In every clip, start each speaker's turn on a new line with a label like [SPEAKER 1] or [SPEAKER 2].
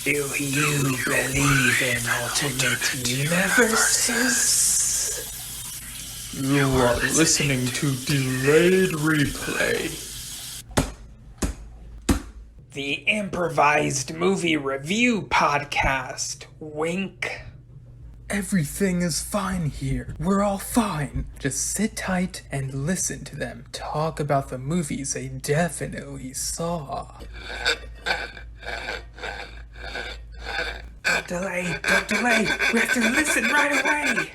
[SPEAKER 1] Do you believe in alternate universes?
[SPEAKER 2] You are listening to Delayed Replay.
[SPEAKER 1] The improvised movie review podcast. Wink.
[SPEAKER 2] Everything is fine here. We're all fine. Just sit tight and listen to them talk about the movies they definitely saw.
[SPEAKER 1] Don't delay. We have to listen right away.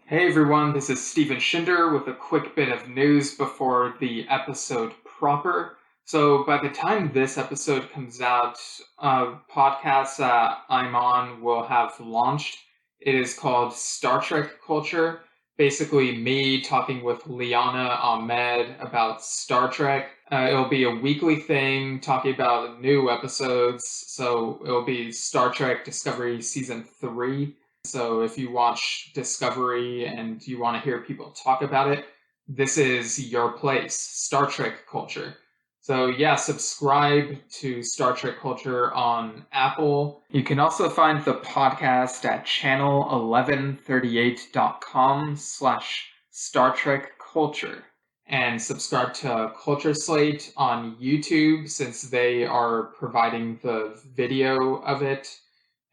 [SPEAKER 3] Hey everyone, this is Steven Schinder with a quick bit of news before the episode proper. So by the time this episode comes out, podcast that I'm on will have launched. It is called Star Trek Culture. Basically me talking with Liana Ahmed about Star Trek. It'll be a weekly thing talking about new episodes. So it'll be Star Trek Discovery Season 3. So if you watch Discovery and you want to hear people talk about it, this is your place, Star Trek Culture. So yeah, subscribe to Star Trek Culture on Apple. You can also find the podcast at channel1138.com/Star Trek Culture. And subscribe to Culture Slate on YouTube since they are providing the video of it.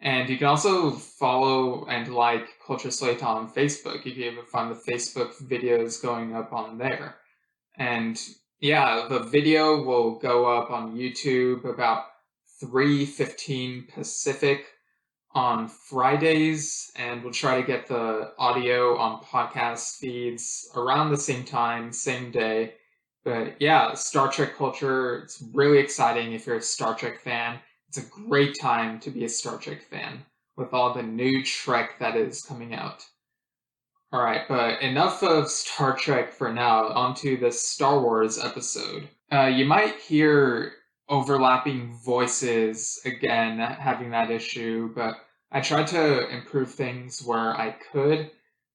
[SPEAKER 3] And you can also follow and like Culture Slate on Facebook. You can even find the Facebook videos going up on there. And yeah, the video will go up on YouTube about 3:15 Pacific on Fridays, and we'll try to get the audio on podcast feeds around the same time, same day. But yeah, Star Trek Culture, it's really exciting if you're a Star Trek fan. It's a great time to be a Star Trek fan with all the new Trek that is coming out. Alright, but enough of Star Trek for now. On to the Star Wars episode. You might hear overlapping voices again, having that issue, but I tried to improve things where I could.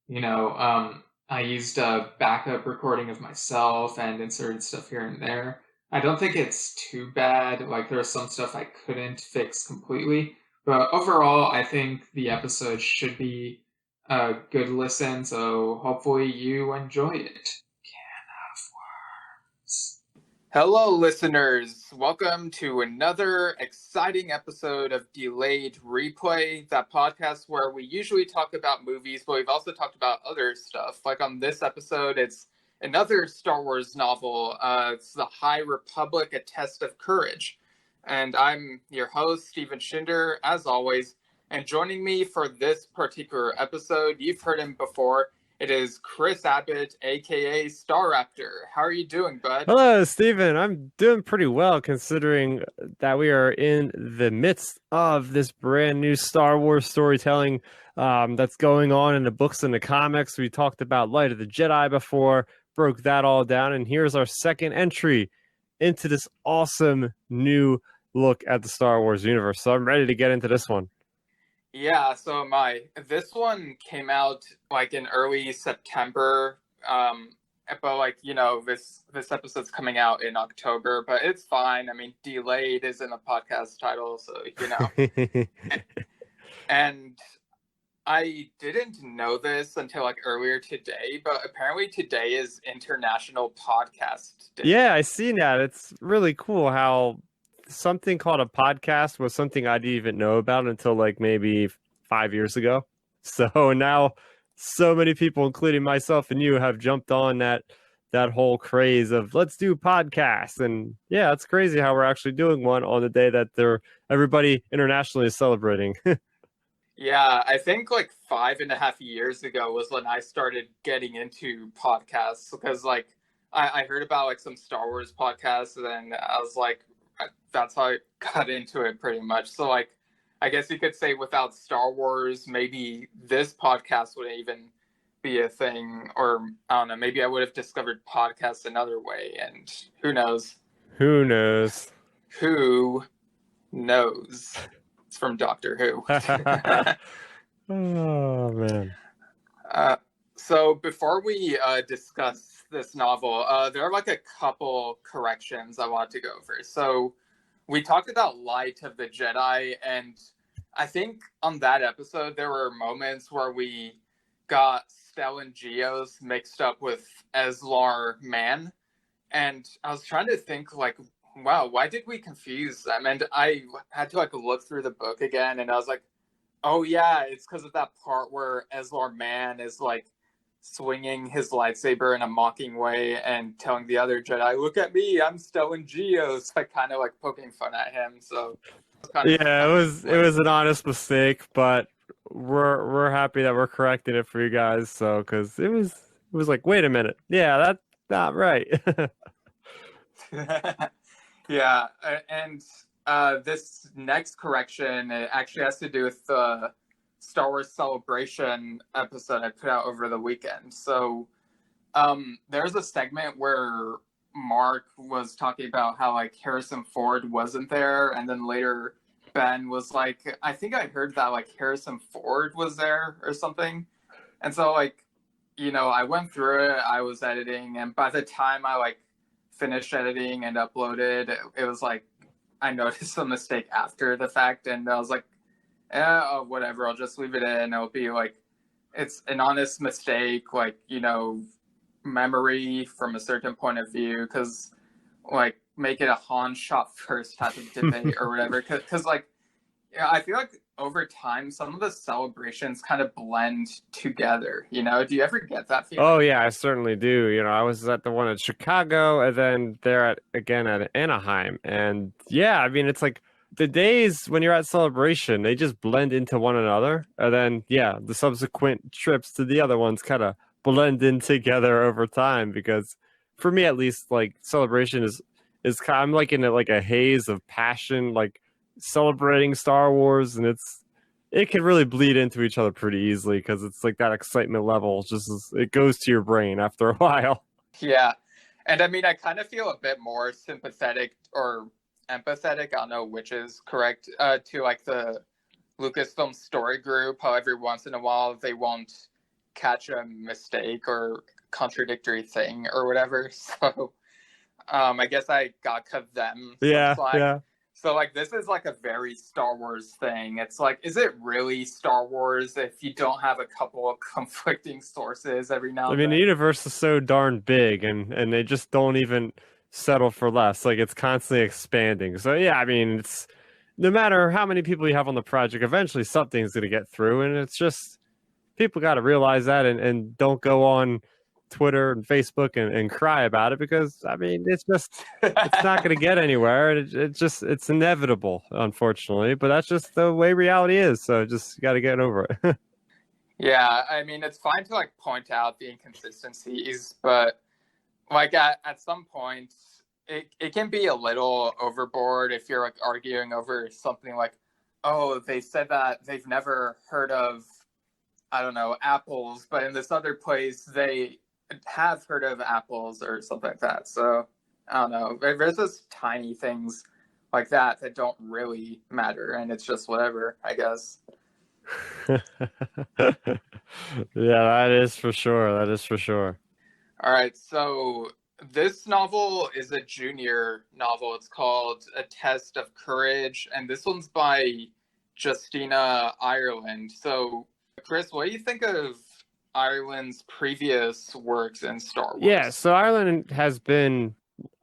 [SPEAKER 3] I used a backup recording of myself and inserted stuff here and there. I don't think it's too bad. Like, there's some stuff I couldn't fix completely. But overall, I think the episode should be a good listen, so hopefully you enjoy it. Hello, listeners. Welcome to another exciting episode of Delayed Replay, that podcast where we usually talk about movies, but we've also talked about other stuff. Like on this episode, it's another Star Wars novel. It's The High Republic, A Test of Courage. And I'm your host, Steven Schinder, as always. And joining me for this particular episode, you've heard him before, it is Chris Abbott, a.k.a. Starrapter. How are you doing, bud?
[SPEAKER 4] Hello, Steven. I'm doing pretty well, considering that we are in the midst of this brand new Star Wars storytelling that's going on in the books and the comics. We talked about Light of the Jedi before, broke that all down, and here's our second entry into this awesome new look at the Star Wars universe. So I'm ready to get into this one.
[SPEAKER 3] Yeah, so am I. This one came out like in early September, but like, this episode's coming out in October, but it's fine. I mean, delayed is in the podcast title, so And I didn't know this until like earlier today, but apparently today is International Podcast Day.
[SPEAKER 4] Yeah, I seen that. It's really cool how something called a podcast was something I didn't even know about until like maybe 5 years ago. So now so many people, including myself and you, have jumped on that whole craze of let's do podcasts. And yeah, it's crazy how we're actually doing one on the day that everybody internationally is celebrating.
[SPEAKER 3] Yeah, I think like 5.5 years ago was when I started getting into podcasts, because like I heard about like some Star Wars podcasts, and then I was like, that's how I got into it pretty much. So like, I guess you could say without Star Wars, maybe this podcast wouldn't even be a thing, or I don't know, maybe I would have discovered podcasts another way, and who knows?
[SPEAKER 4] Who knows?
[SPEAKER 3] Who knows? It's from Doctor Who.
[SPEAKER 4] Oh, man.
[SPEAKER 3] So before we discuss this novel, there are like a couple corrections I want to go over. So
[SPEAKER 5] we talked about Light of the Jedi, and I think on that episode there were moments where we got Stellan Geos mixed up with Eslar Man, and I was trying to think like, wow, why did we confuse them? And I had to like look through the book again, and I was like, oh yeah, it's because of that part where Eslar Man is like swinging his lightsaber in a mocking way and telling the other Jedi, "Look at me, I'm Stellan Geos," like kind of like poking fun at him. So
[SPEAKER 4] yeah, it was an honest mistake, but we're happy that we're correcting it for you guys. So because it was like, wait a minute, yeah, that's not right.
[SPEAKER 5] yeah, and this next correction, it actually has to do with the Star Wars Celebration episode I put out over the weekend. So there's a segment where Mark was talking about how like Harrison Ford wasn't there, and then later Ben was like, I think I heard that like Harrison Ford was there or something. And so like, you know, I went through it, I was editing, and by the time I like finished editing and uploaded, it was like I noticed a mistake after the fact, and I was like, oh, whatever, I'll just leave it in. It'll be like, it's an honest mistake, like, you know, memory from a certain point of view, because like make it a Han shot first type of debate or whatever, because like, yeah, I feel like over time some of the celebrations kind of blend together, you know. Do you ever get that feeling?
[SPEAKER 4] Oh yeah, I certainly do. You know, I was at the one at Chicago, and then there again at Anaheim, and yeah, I mean, it's like the days when you're at Celebration, they just blend into one another, and then yeah, the subsequent trips to the other ones kind of blend in together over time. Because for me, at least, like Celebration is I'm like in like a haze of passion, like celebrating Star Wars, and it can really bleed into each other pretty easily because it's like that excitement level it goes to your brain after a while.
[SPEAKER 5] Yeah, and I mean, I kind of feel a bit more sympathetic or empathetic, I don't know which is correct, to like the Lucasfilm story group, how every once in a while they won't catch a mistake or contradictory thing or whatever. So I guess I got them some slack.
[SPEAKER 4] Yeah.
[SPEAKER 5] So like this is like a very Star Wars thing. It's like, is it really Star Wars if you don't have a couple of conflicting sources every now and then?
[SPEAKER 4] I mean, the universe is so darn big, and they just don't even settle for less. Like it's constantly expanding. So yeah, I mean, it's no matter how many people you have on the project, eventually something's going to get through, and it's just people got to realize that and don't go on Twitter and Facebook and cry about it, because I mean it's not going to get anywhere. It's inevitable, unfortunately, but that's just the way reality is. So just got to get over it.
[SPEAKER 5] Yeah, I mean it's fine to like point out the inconsistencies, but like at some point it can be a little overboard if you're like arguing over something like, oh, they said that they've never heard of, I don't know, apples, but in this other place they have heard of apples or something like that. So I don't know. There's just tiny things like that don't really matter, and it's just whatever, I guess.
[SPEAKER 4] Yeah, that is for sure.
[SPEAKER 5] All right, so this novel is a junior novel. It's called A Test of Courage, and this one's by Justina Ireland. So, Chris, what do you think of Ireland's previous works in Star Wars?
[SPEAKER 4] Yeah, so Ireland has been,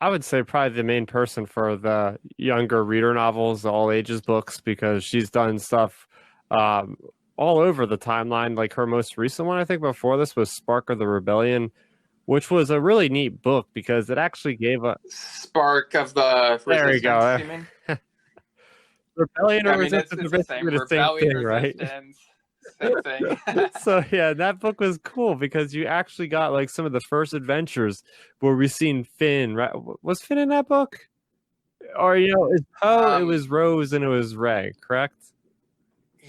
[SPEAKER 4] I would say, probably the main person for the younger reader novels, the all ages books, because she's done stuff all over the timeline. Like her most recent one, I think before this, was Spark of the Rebellion, which was a really neat book because it actually gave a
[SPEAKER 5] Spark of the Resistance.
[SPEAKER 4] There you go.
[SPEAKER 5] You mean?
[SPEAKER 4] Rebellion or
[SPEAKER 5] I mean,
[SPEAKER 4] Resistance
[SPEAKER 5] it's the same. Rebellion,
[SPEAKER 4] thing, right?
[SPEAKER 5] Same thing.
[SPEAKER 4] So yeah, that book was cool because you actually got like some of the first adventures where we seen Finn. Right? Was Finn in that book? Or it was Poe, it was Rose, and it was Rey. Correct?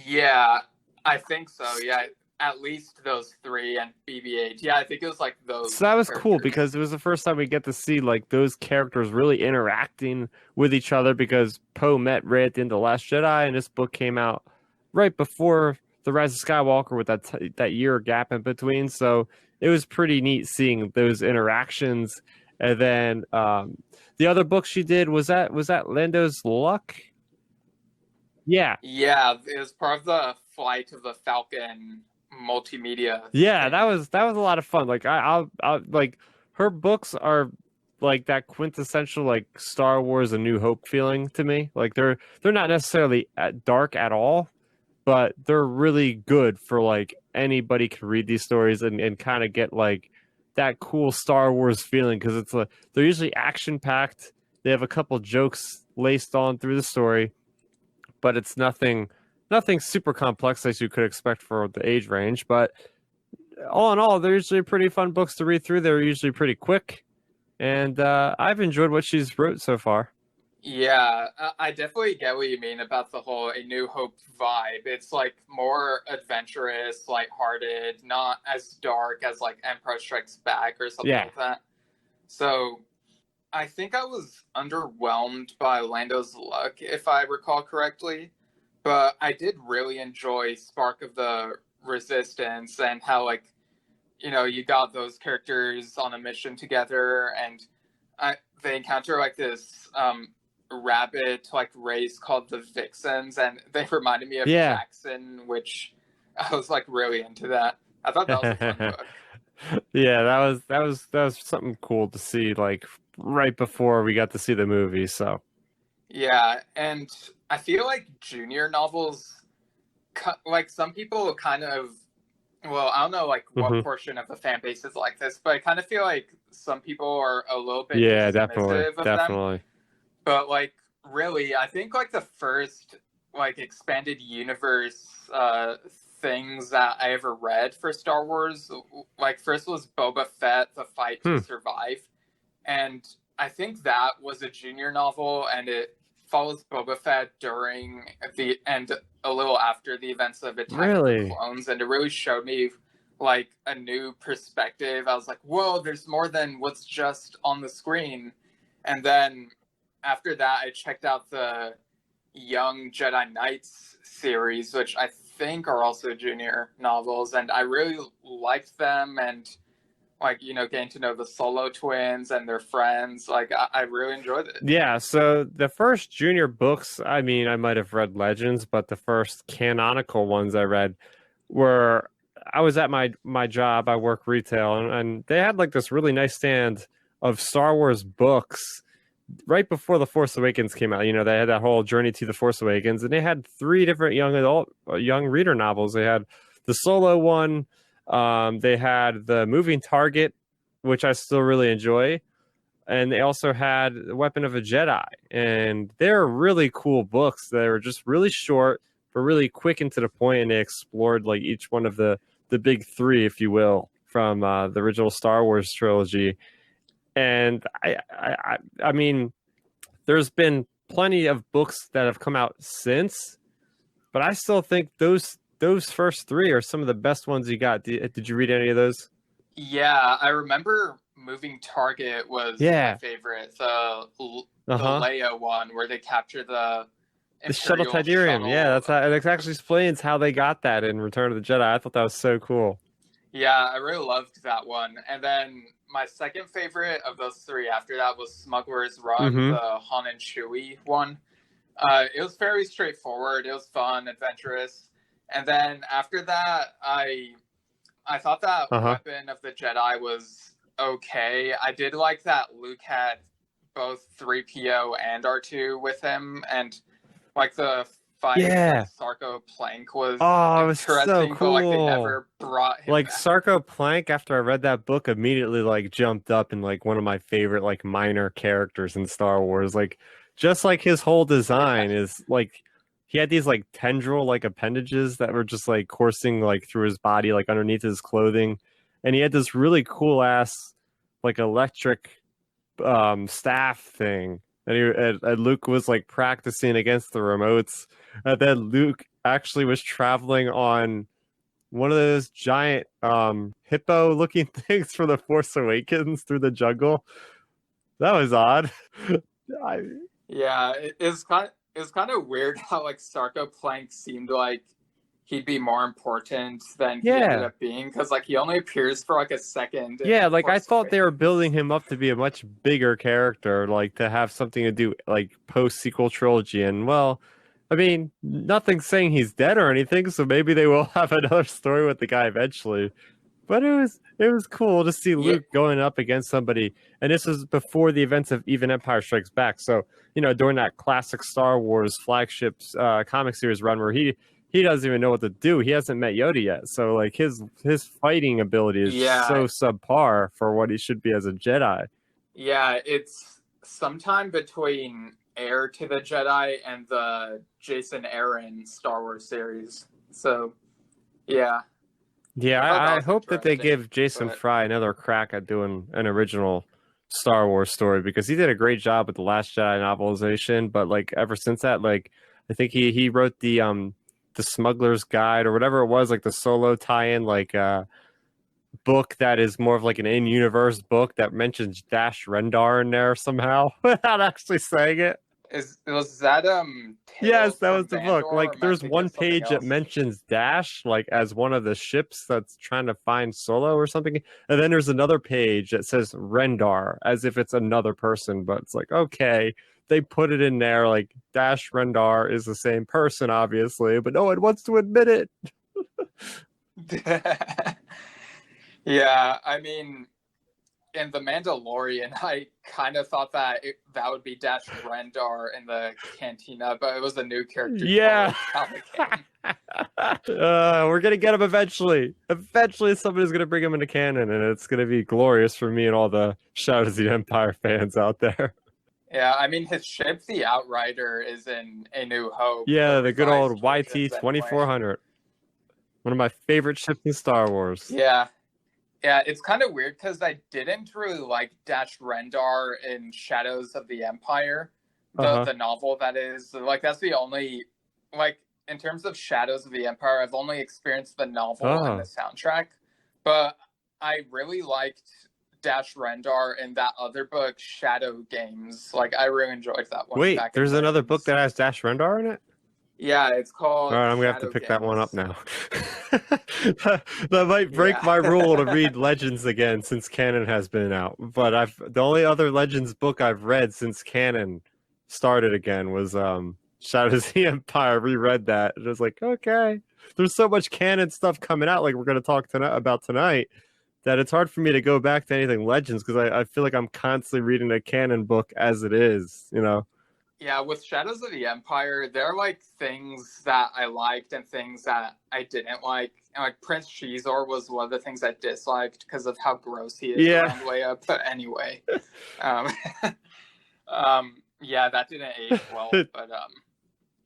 [SPEAKER 5] Yeah, I think so. Yeah, at least those three and BB-8. Yeah, I think it was like those.
[SPEAKER 4] So that was cool because it was the first time we get to see like those characters really interacting with each other, because Poe met Rey at the end of Last Jedi, and this book came out right before The Rise of Skywalker with that year gap in between. So it was pretty neat seeing those interactions And then the other book she did was that Lando's Luck? Yeah.
[SPEAKER 5] Yeah, it was part of the Flight of the Falcon multimedia
[SPEAKER 4] Yeah,
[SPEAKER 5] thing.
[SPEAKER 4] that was a lot of fun. Like I'll like her books are like that quintessential like Star Wars: A New Hope feeling to me. Like they're not necessarily dark at all, but they're really good for like anybody can read these stories and kind of get like that cool Star Wars feeling because it's like they're usually action packed. They have a couple jokes laced on through the story, but it's nothing super complex as you could expect for the age range. But all in all, they're usually pretty fun books to read through. They're usually pretty quick, and I've enjoyed what she's wrote so far.
[SPEAKER 5] Yeah, I definitely get what you mean about the whole A New Hope vibe. It's like more adventurous, lighthearted, not as dark as like Empire Strikes Back or something
[SPEAKER 4] Yeah.
[SPEAKER 5] like that. So I think I was underwhelmed by Lando's Luck, if I recall correctly. But I did really enjoy Spark of the Resistance and how, like, you know, you got those characters on a mission together and they encounter like this rabbit like race called the Vixens, and they reminded me of
[SPEAKER 4] Yeah.
[SPEAKER 5] Jackson, which I was like really into that. I thought that was a fun book.
[SPEAKER 4] Yeah, that was something cool to see like right before we got to see the movie. So
[SPEAKER 5] Yeah, and I feel like junior novels, like some people kind of, well, I don't know like what
[SPEAKER 4] Mhm.
[SPEAKER 5] portion of the fan base is like this, but I kind of feel like some people are a little bit
[SPEAKER 4] Yeah, definitely,
[SPEAKER 5] dismissive of them.
[SPEAKER 4] definitely.
[SPEAKER 5] But like really, I think like the first like expanded universe things that I ever read for Star Wars, like first was Boba Fett: The Fight to Survive, and I think that was a junior novel, and it follows Boba Fett during the and a little after the events of Attack of
[SPEAKER 4] Really?
[SPEAKER 5] the Clones, and it really showed me like a new perspective. I was like, whoa, there's more than what's just on the screen. And then after that, I checked out the Young Jedi Knights series, which I think are also junior novels, and I really liked them. And like, you know, getting to know the Solo twins and their friends, like I really enjoyed it.
[SPEAKER 4] Yeah, so the first junior books, I mean, I might have read Legends, but the first canonical ones I read were I was at my job, I work retail, and they had like this really nice stand of Star Wars books right before The Force Awakens came out. You know, they had that whole journey to The Force Awakens, and they had three different young reader novels. They had the Solo one, they had the Moving Target, which I still really enjoy, and they also had Weapon of a Jedi, and they're really cool books. They were just really short, but really quick and to the point, and they explored like each one of the big three, if you will, from the original Star Wars trilogy. And I mean, there's been plenty of books that have come out since, but I still think those first three are some of the best ones you got. Did you read any of those?
[SPEAKER 5] Yeah, I remember Moving Target was
[SPEAKER 4] Yeah.
[SPEAKER 5] my favorite. The Leia one where they capture the
[SPEAKER 4] shuttle
[SPEAKER 5] Imperial
[SPEAKER 4] Tiberium.
[SPEAKER 5] shuttle.
[SPEAKER 4] Yeah, that actually explains how they got that in Return of the Jedi. I thought that was so cool.
[SPEAKER 5] Yeah, I really loved that one. And then my second favorite of those three after that was Smuggler's Run, the Han and Chewie one. It was very straightforward. It was fun, adventurous. And then after that, I thought that Weapon of the Jedi was okay. I did like that Luke had both 3PO and R2 with him, and like the fight with Sarko Plank was interesting,
[SPEAKER 4] so cool.
[SPEAKER 5] But like they never brought him
[SPEAKER 4] like
[SPEAKER 5] back.
[SPEAKER 4] Sarko Plank, after I read that book, immediately like jumped up in like one of my favorite like minor characters in Star Wars. Like just like his whole design is like he had these like tendril like appendages that were just like coursing like through his body, like underneath his clothing, and he had this really cool ass like electric staff thing. And Luke was like practicing against the remotes. And then Luke actually was traveling on one of those giant hippo looking things for the Force Awakens through the jungle. That was odd.
[SPEAKER 5] Yeah, it was kind of weird how like Sarko Plank seemed like he'd be more important than he ended up being, because like he only appears for like a second.
[SPEAKER 4] Yeah, like I thought they were building him up to be a much bigger character, like to have something to do like post sequel trilogy. And well, I mean, nothing's saying he's dead or anything, so maybe they will have another story with the guy eventually. But it was cool to see Luke going up against somebody, and this was before the events of even Empire Strikes Back. So during that classic Star Wars flagship comic series run where he doesn't even know what to do. He hasn't met Yoda yet, so like his fighting ability is so subpar for what he should be as a Jedi.
[SPEAKER 5] Yeah, it's sometime between Heir to the Jedi and the Jason Aaron Star Wars series. So, yeah.
[SPEAKER 4] Yeah, I hope that they give Jason Fry another crack at doing an original Star Wars story, because he did a great job with the Last Jedi novelization. But like ever since that, like I think he wrote the Smuggler's Guide or whatever it was, like the solo tie-in, like book that is more of like an in-universe book that mentions Dash Rendar in there somehow without actually saying it.
[SPEAKER 5] Was that
[SPEAKER 4] Yes, that was the book. Like there's one page that mentions Dash like as one of the ships that's trying to find Solo or something, and then there's another page that says Rendar as if it's another person, but it's like, okay, they put it in there like Dash Rendar is the same person obviously, but no one wants to admit it.
[SPEAKER 5] Yeah, I mean, in The Mandalorian, I kind of thought that that would be Dash Rendar in the cantina, but it was a new character.
[SPEAKER 4] Yeah. We're going to get him eventually. Eventually, somebody's going to bring him into canon, and it's going to be glorious for me and all the Shadows of the Empire fans out there.
[SPEAKER 5] Yeah, I mean, his ship, the Outrider, is in A New Hope.
[SPEAKER 4] Yeah, the good old YT-2400. One of my favorite ships in Star Wars.
[SPEAKER 5] Yeah. Yeah, it's kind of weird because I didn't really like Dash Rendar in Shadows of the Empire, the novel that is. Like, that's the only, like, in terms of Shadows of the Empire, I've only experienced the novel and the soundtrack. But I really liked Dash Rendar in that other book, Shadow Games. Like, I really enjoyed that one.
[SPEAKER 4] Wait, there's another book that has Dash Rendar in it?
[SPEAKER 5] Yeah, it's called.
[SPEAKER 4] All right, I'm gonna have to pick that one up now. That might break my rule to read Legends again since canon has been out. But the only other Legends book I've read since canon started again was Shadows of the Empire. Reread that. It was like, okay, there's so much canon stuff coming out, like we're gonna talk about tonight, that it's hard for me to go back to anything Legends because I feel like I'm constantly reading a canon book as it is,
[SPEAKER 5] Yeah, with Shadows of the Empire, there are like things that I liked and things that I didn't like. And like Prince Shizor was one of the things I disliked because of how gross he is around Leia. But anyway, yeah, that didn't age well. But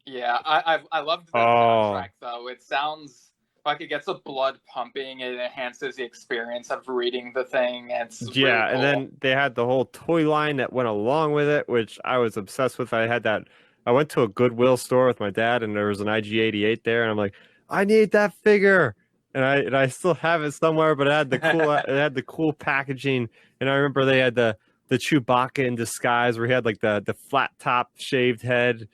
[SPEAKER 5] yeah, I loved the soundtrack though. It sounds like it gets the blood pumping. It enhances the experience of reading the thing. And it's really cool.
[SPEAKER 4] And then they had the whole toy line that went along with it, which I was obsessed with. I went to a Goodwill store with my dad, and there was an IG-88 there, and I'm like, I need that figure, and I still have it somewhere. But it had the cool packaging, and I remember they had the Chewbacca in disguise, where he had like the flat top shaved head.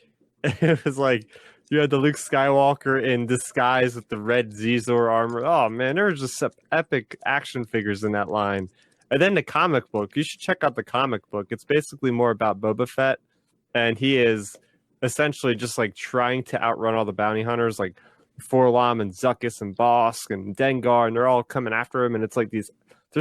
[SPEAKER 4] It was like. You had the Luke Skywalker in disguise with the red Zizor armor. Oh, man, there were just some epic action figures in that line. And then the comic book. You should check out the comic book. It's basically more about Boba Fett. And he is essentially just, like, trying to outrun all the bounty hunters, like Forlom and Zuckuss and Bosk and Dengar. And they're all coming after him. And it's like there's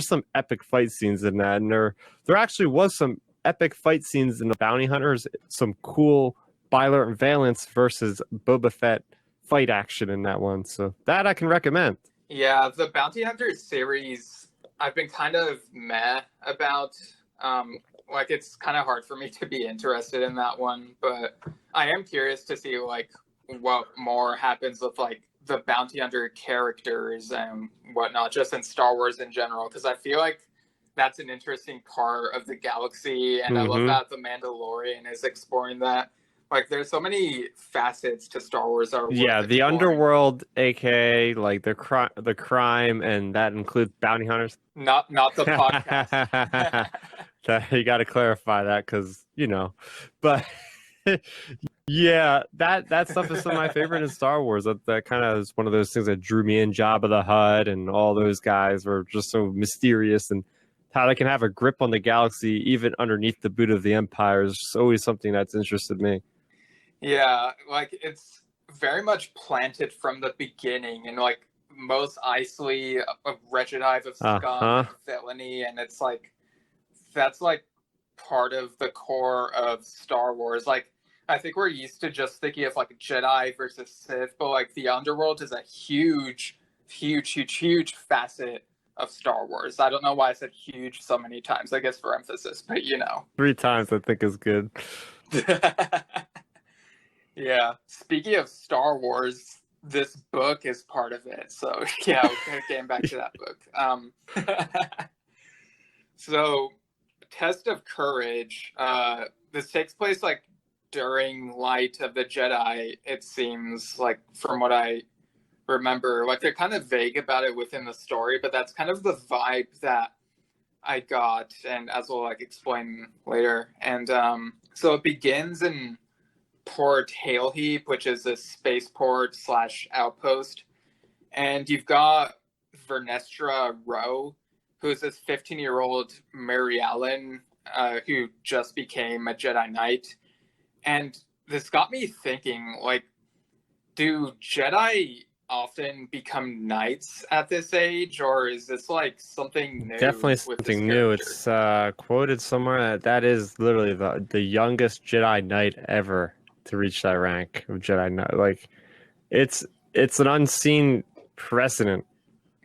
[SPEAKER 4] some epic fight scenes in that. And there actually was some epic fight scenes in the bounty hunters. Some cool Byler and Valance versus Boba Fett fight action in that one, so that I can recommend.
[SPEAKER 5] Yeah, the Bounty Hunter series I've been kind of meh about. Like it's kind of hard for me to be interested in that one, but I am curious to see like what more happens with like the Bounty Hunter characters and whatnot, just in Star Wars in general, because I feel like that's an interesting part of the galaxy, and I love that The Mandalorian is exploring that. Like, there's so many facets to Star Wars.
[SPEAKER 4] The Underworld, aka like the crime, and that includes bounty hunters.
[SPEAKER 5] Not the podcast.
[SPEAKER 4] You got to clarify that because but Yeah, that stuff is some of my favorite in Star Wars. That kind of is one of those things that drew me in. Jabba the Hutt and all those guys were just so mysterious, and how they can have a grip on the galaxy even underneath the boot of the Empire is just always something that's interested me.
[SPEAKER 5] Yeah, like it's very much planted from the beginning, and like Mos Eisley, a wretched hive of scum
[SPEAKER 4] Uh-huh.
[SPEAKER 5] and villainy, and it's like that's like part of the core of Star Wars. Like I think we're used to just thinking of like Jedi versus Sith, but like the Underworld is a huge facet of Star Wars. I don't know why I said huge so many times, I guess for emphasis, but you know.
[SPEAKER 4] 3 times I think is good.
[SPEAKER 5] Yeah. Speaking of Star Wars, this book is part of it. So yeah, getting back to that book. So Test of Courage. This takes place like during Light of the Jedi, it seems like, from what I remember. Like they're kind of vague about it within the story, but that's kind of the vibe that I got, and as we'll like explain later. And so it begins in Port Hail Heap, which is a spaceport / outpost, and you've got Vernestra Rowe, who's this 15-year-old Mary Allen who just became a Jedi Knight. And this got me thinking, like, do Jedi often become knights at this age, or is this like something new?
[SPEAKER 4] Definitely
[SPEAKER 5] with
[SPEAKER 4] something
[SPEAKER 5] this
[SPEAKER 4] new.
[SPEAKER 5] character?
[SPEAKER 4] It's quoted somewhere that is literally the youngest Jedi Knight ever to reach that rank of Jedi Knight. Like it's an unseen precedent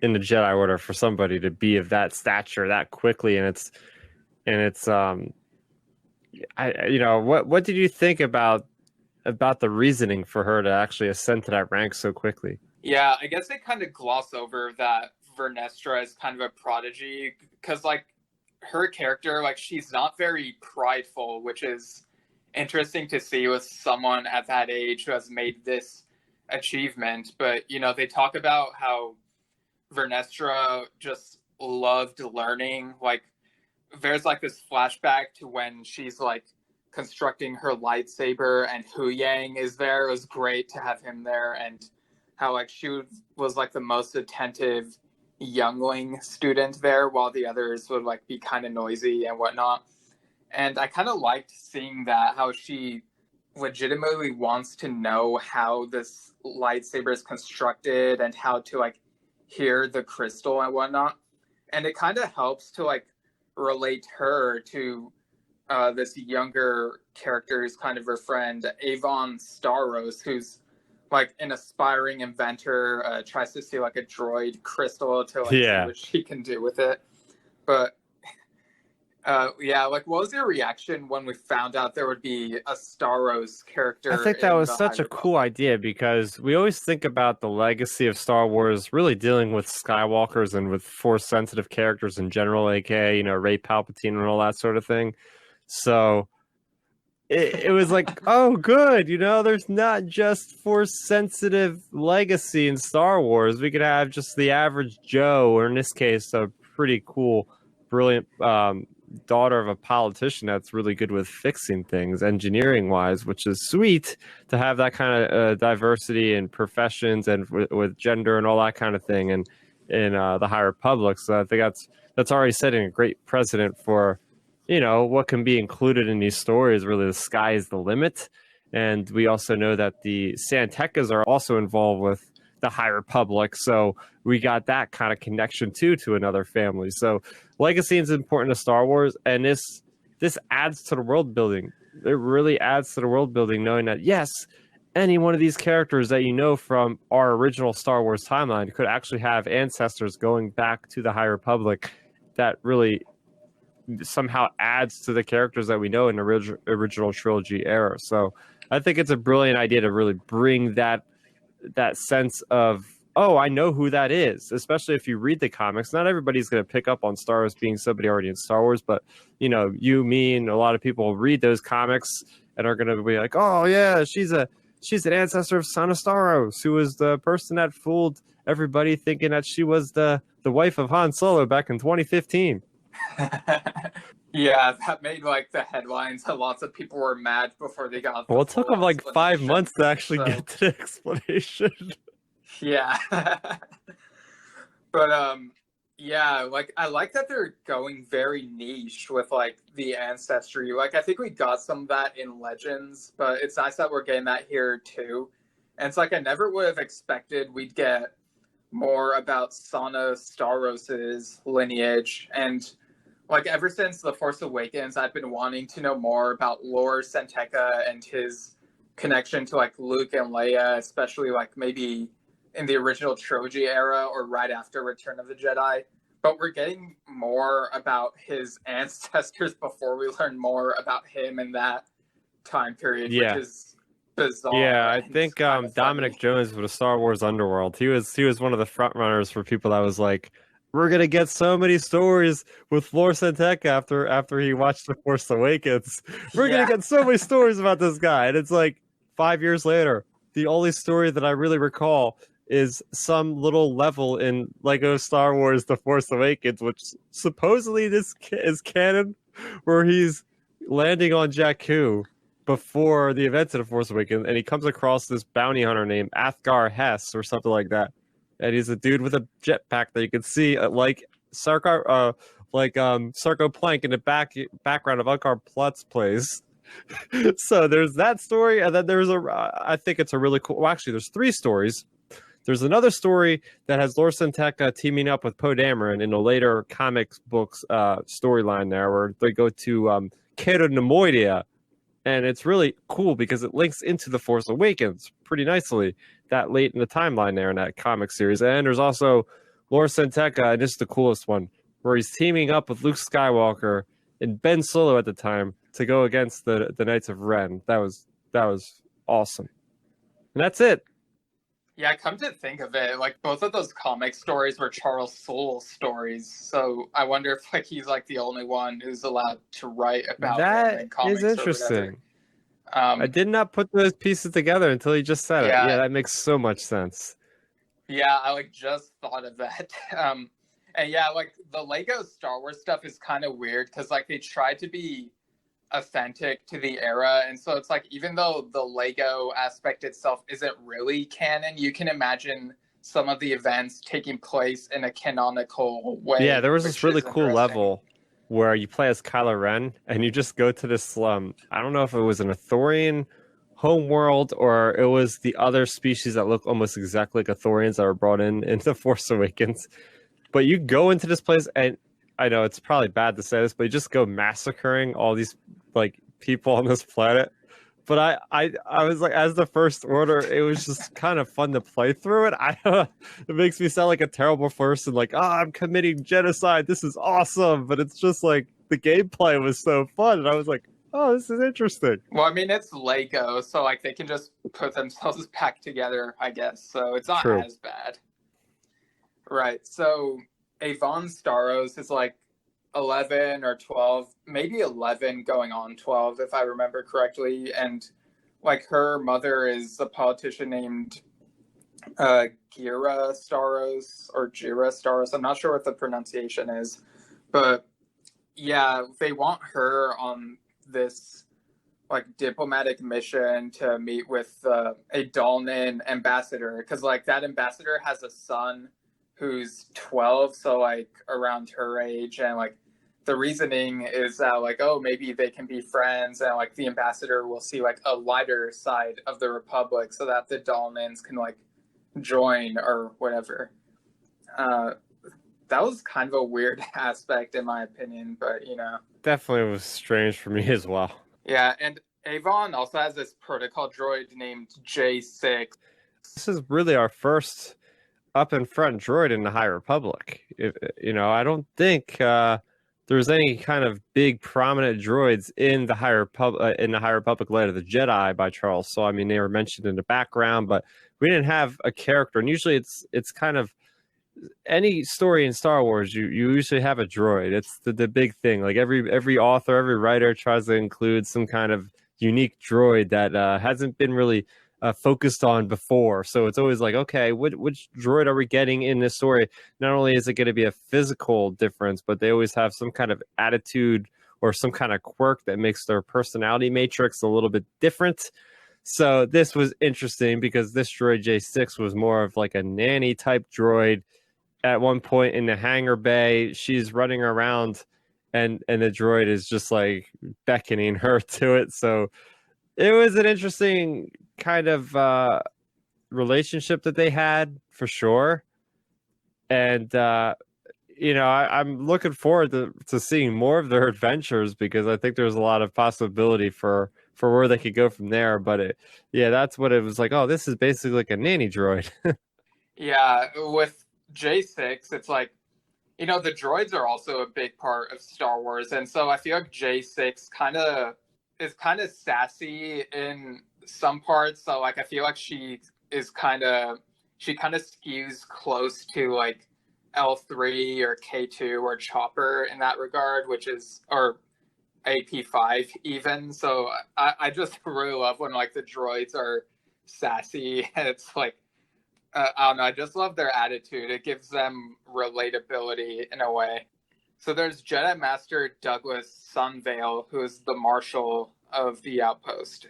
[SPEAKER 4] in the Jedi Order for somebody to be of that stature that quickly, and it's what did you think about the reasoning for her to actually ascend to that rank so quickly?
[SPEAKER 5] Yeah, I guess they kind of gloss over that Vernestra is kind of a prodigy, because like her character, like she's not very prideful, which is interesting to see with someone at that age who has made this achievement. But you know, they talk about how Vernestra just loved learning. Like there's like this flashback to when she's like constructing her lightsaber and Hu Yang is there. It was great to have him there, and how like she was like the most attentive youngling student there, while the others would like be kind of noisy and whatnot. And I kind of liked seeing that, how she legitimately wants to know how this lightsaber is constructed and how to like hear the crystal and whatnot. And it kind of helps to like relate her to this younger character who's kind of her friend, Avon Starros, who's like an aspiring inventor, tries to see like a droid crystal to like see what she can do with it. But yeah, like what was your reaction when we found out there would be a Starros character?
[SPEAKER 4] I think that was such a cool idea, because we always think about the legacy of Star Wars really dealing with Skywalkers and with Force sensitive characters in general, aka Rey Palpatine and all that sort of thing. So it was like, oh, good, there's not just Force sensitive legacy in Star Wars. We could have just the average Joe, or in this case, a pretty cool, brilliant daughter of a politician that's really good with fixing things engineering wise, which is sweet to have that kind of diversity in professions and with gender and all that kind of thing, and in the High Republic. So I think that's already setting a great precedent for what can be included in these stories. Really, the sky is the limit. And we also know that the San Tekkas are also involved with the High Republic, so we got that kind of connection to another family. So legacy is important to Star Wars, and this adds to the world building. It really adds to the world building, knowing that yes, any one of these characters that from our original Star Wars timeline could actually have ancestors going back to the High Republic. That really somehow adds to the characters that we know in the original trilogy era. So I think it's a brilliant idea to really bring that sense of, oh, I know who that is, especially if you read the comics. Not everybody's going to pick up on Star Wars being somebody already in Star Wars, but you, me, and a lot of people read those comics and are going to be like, oh yeah, she's an ancestor of Sana Starros, who was the person that fooled everybody thinking that she was the wife of Han Solo back in 2015.
[SPEAKER 5] Yeah, that made like the headlines, and lots of people were mad before they got the
[SPEAKER 4] Well, it took
[SPEAKER 5] full
[SPEAKER 4] them like 5
[SPEAKER 5] explanation.
[SPEAKER 4] months to actually
[SPEAKER 5] So,
[SPEAKER 4] get to the explanation.
[SPEAKER 5] yeah. But yeah, like I like that they're going very niche with like the ancestry. Like I think we got some of that in Legends, but it's nice that we're getting that here too. And it's like I never would have expected we'd get more about Sana Starros's lineage. And like ever since The Force Awakens, I've been wanting to know more about Lord Santeca and his connection to like Luke and Leia, especially like maybe in the original trilogy era or right after Return of the Jedi. But we're getting more about his ancestors before we learn more about him in that time period,
[SPEAKER 4] Yeah.
[SPEAKER 5] which is bizarre.
[SPEAKER 4] Yeah, I
[SPEAKER 5] and
[SPEAKER 4] think
[SPEAKER 5] kinda
[SPEAKER 4] Dominic
[SPEAKER 5] funny.
[SPEAKER 4] Jones with a Star Wars Underworld. He was one of the front runners for people that was like, we're gonna get so many stories with Lor Santek after he watched The Force Awakens. We're gonna
[SPEAKER 5] Yeah.
[SPEAKER 4] get so many stories about this guy. And it's like 5 years later, the only story that I really recall is some little level in Lego Star Wars The Force Awakens, which supposedly this is canon, where he's landing on Jakku before the events of The Force Awakens, and he comes across this bounty hunter named Athgar Hess or something like that. And he's a dude with a jetpack that you can see like Sarko Plank in the background of Unkar Plutt's place. So there's that story, and then there's I think it's a really cool. Well, actually, there's 3 stories. There's another story that has Lor Santeca teaming up with Poe Dameron in a later comics books storyline there, where they go to Cato Nemoidia, and it's really cool because it links into The Force Awakens pretty nicely that late in the timeline there in that comic series. And there's also Lor Santeca, and this is the coolest one, where he's teaming up with Luke Skywalker and Ben Solo at the time to go against the Knights of Ren. That was awesome. And that's it.
[SPEAKER 5] Yeah, come to think of it, like both of those comic stories were Charles Soule stories. So I wonder if like he's like the only one who's allowed to write about him
[SPEAKER 4] That
[SPEAKER 5] in comics
[SPEAKER 4] is
[SPEAKER 5] or whatever.
[SPEAKER 4] interesting. I did not put those pieces together until you just said it.
[SPEAKER 5] Yeah.
[SPEAKER 4] Yeah, that makes so much sense.
[SPEAKER 5] Yeah, I like just thought of that. And yeah, like the Lego Star Wars stuff is kind of weird because like they tried to be authentic to the era, and so it's like even though the Lego aspect itself isn't really canon, you can imagine some of the events taking place in a canonical way.
[SPEAKER 4] Yeah, there was
[SPEAKER 5] which
[SPEAKER 4] this really
[SPEAKER 5] is
[SPEAKER 4] cool
[SPEAKER 5] interesting.
[SPEAKER 4] level where you play as Kylo Ren and you just go to this slum. I don't know if it was an Athorian homeworld or it was the other species that look almost exactly like Athorians that were brought in into Force Awakens. But you go into this place, and I know it's probably bad to say this, but you just go massacring all these like people on this planet. But I was like, as the First Order, it was just kind of fun to play through it. I don't know, it makes me sound like a terrible person, like, I'm committing genocide. This is awesome. But it's just like the gameplay was so fun, and I was like, oh, this is interesting.
[SPEAKER 5] Well, I mean, it's Lego, so like they can just put themselves back together, I guess. So it's not
[SPEAKER 4] True.
[SPEAKER 5] as bad. Right. So Avon Starros is like 11 or 12, maybe 11 going on 12, if I remember correctly. And like her mother is a politician named Gira Starros or Jira Starros. I'm not sure what the pronunciation is. But yeah, they want her on this like diplomatic mission to meet with a Dalnan ambassador, because like that ambassador has a son who's 12, so like around her age, and like the reasoning is that like, oh, maybe they can be friends, and like the ambassador will see like a lighter side of the Republic so that the Dalnans can like join or whatever. That was kind of a weird aspect in my opinion, but you know.
[SPEAKER 4] Definitely was strange for me as well.
[SPEAKER 5] Yeah, and Avon also has this protocol droid named J6.
[SPEAKER 4] This is really our first up in front droid in the High Republic. I don't think there's any kind of big prominent droids in the High Republic Light of the Jedi by Charles. So I mean, they were mentioned in the background, but we didn't have a character. And usually, it's kind of any story in Star Wars. You usually have a droid. It's the big thing. Like every author, every writer tries to include some kind of unique droid that hasn't been really focused on before. So it's always like, okay, which droid are we getting in this story? Not only is it going to be a physical difference, but they always have some kind of attitude or some kind of quirk that makes their personality matrix a little bit different. So this was interesting because this droid J6 was more of like a nanny type droid. At one point in the hangar bay, she's running around and the droid is just like beckoning her to it. So it was an interesting kind of relationship that they had for sure. And I'm looking forward to seeing more of their adventures, because I think there's a lot of possibility for where they could go from there. But that's what it was like. Oh, this is basically like a nanny droid.
[SPEAKER 5] Yeah, with J6, it's like, the droids are also a big part of Star Wars, and so I feel like J6 is kind of sassy in some parts. So like I feel like she kind of skews close to like L3 or K2 or Chopper in that regard, or AP5 even. So I just really love when like the droids are sassy. It's like, I don't know, I just love their attitude. It gives them relatability in a way. So there's Jedi Master Douglas Sunvale, who is the marshal of the outpost.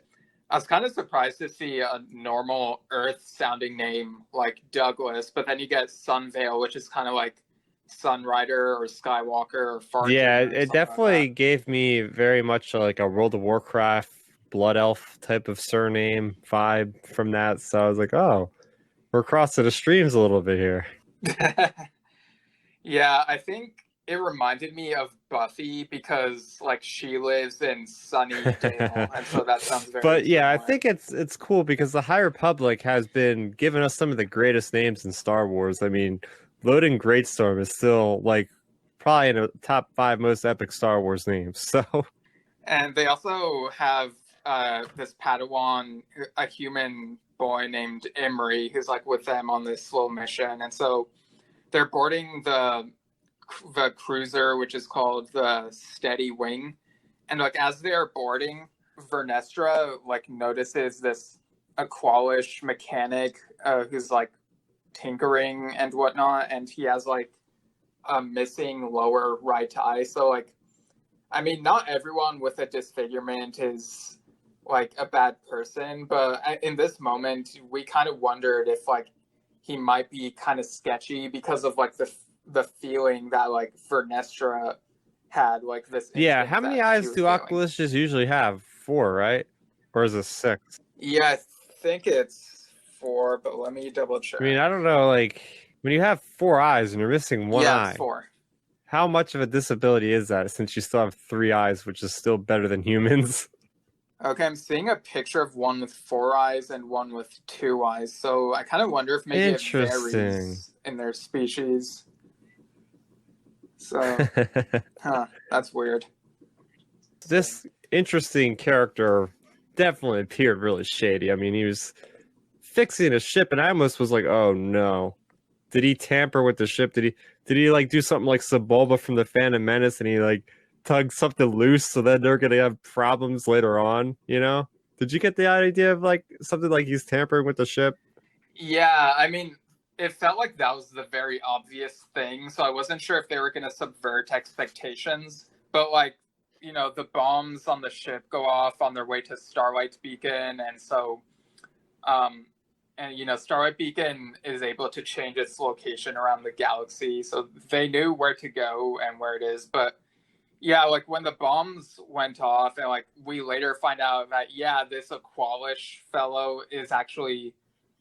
[SPEAKER 5] I was kind of surprised to see a normal Earth-sounding name like Douglas, but then you get Sunvale, which is kind of like Sunrider or Skywalker or Farsight.
[SPEAKER 4] Yeah, it definitely gave me very much like a World of Warcraft Blood Elf type of surname vibe from that. So I was like, oh, we're crossing the streams a little bit here.
[SPEAKER 5] Yeah, I think it reminded me of Buffy because like she lives in Sunnydale, and so that sounds very
[SPEAKER 4] But yeah,
[SPEAKER 5] similar.
[SPEAKER 4] I think it's cool because the High Republic has been giving us some of the greatest names in Star Wars. I mean, Loden Greatstorm is still like probably in the top 5 most epic Star Wars names. So,
[SPEAKER 5] and they also have this Padawan, a human boy named Emery, who's like with them on this little mission, and so they're boarding the cruiser, which is called the Steady Wing, and like as they're boarding, Vernestra like notices this Aqualish mechanic who's like tinkering and whatnot, and he has like a missing lower right eye. So like, I mean, not everyone with a disfigurement is like a bad person, but in this moment we kind of wondered if like he might be kind of sketchy because of like the feeling that like Vernestra had, like this.
[SPEAKER 4] Yeah, how many eyes do Aqualishes usually have? 4, right? Or is it 6?
[SPEAKER 5] Yeah, I think it's 4, but let me double check.
[SPEAKER 4] I mean, I don't know, like when you have 4 eyes and you're missing 1 eye.
[SPEAKER 5] It's 4.
[SPEAKER 4] How much of a disability is that, since you still have 3 eyes, which is still better than humans?
[SPEAKER 5] Okay, I'm seeing a picture of one with 4 eyes and one with 2 eyes. So I kind of wonder if maybe it varies in their species. So, that's weird.
[SPEAKER 4] This interesting character definitely appeared really shady. I mean, he was fixing a ship, and I almost was like, oh no. Did he tamper with the ship? Did he like do something like Sebulba from the Phantom Menace, and he like tug something loose so then they're gonna have problems later on, you know? Did you get the idea of like something like he's tampering with the ship?
[SPEAKER 5] Yeah, I mean, it felt like that was the very obvious thing, so I wasn't sure if they were gonna subvert expectations. But like, the bombs on the ship go off on their way to Starlight Beacon, and so Starlight Beacon is able to change its location around the galaxy, so they knew where to go and where it is. But yeah, like when the bombs went off, and like we later find out that this Aqualish fellow is actually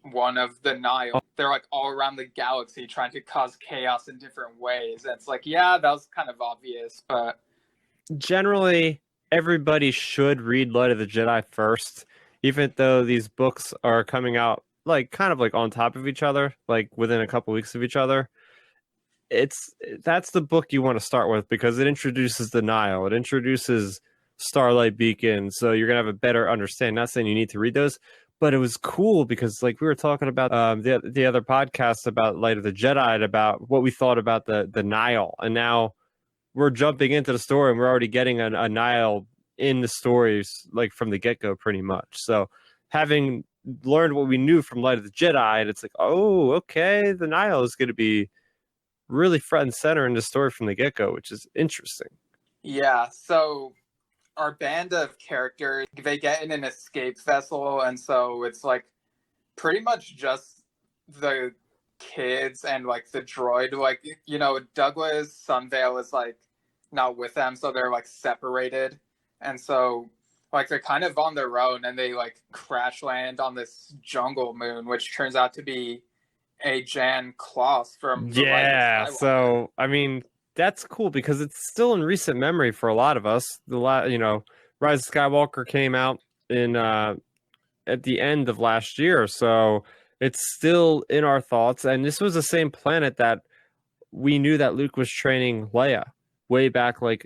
[SPEAKER 5] one of the Nile. They're like all around the galaxy trying to cause chaos in different ways. And it's like, that was kind of obvious, but
[SPEAKER 4] generally everybody should read Light of the Jedi first, even though these books are coming out like kind of like on top of each other, like within a couple weeks of each other. That's the book you want to start with because it introduces the Nile, it introduces Starlight Beacon, so you're gonna have a better understanding. Not saying you need to read those, but it was cool because like we were talking about the other podcast about Light of the Jedi and about what we thought about the Nile, and now we're jumping into the story and we're already getting a Nile in the stories like from the get-go pretty much. So having learned what we knew from Light of the Jedi, and it's like, oh, okay, the Nile is going to be really front and center in the story from the get-go, which is interesting.
[SPEAKER 5] Yeah, so our band of characters, they get in an escape vessel, and so it's like pretty much just the kids and like the droid. Like, you know, Douglas Sunvale is like not with them, so they're like separated, and so like they're kind of on their own, and they like crash land on this jungle moon, which turns out to be a Jan Kloss from The Rise of
[SPEAKER 4] Yeah,
[SPEAKER 5] Skywalker.
[SPEAKER 4] so I mean that's cool because it's still in recent memory for a lot of us. You know, Rise of Skywalker came out in at the end of last year, so it's still in our thoughts. And this was the same planet that we knew that Luke was training Leia way back, like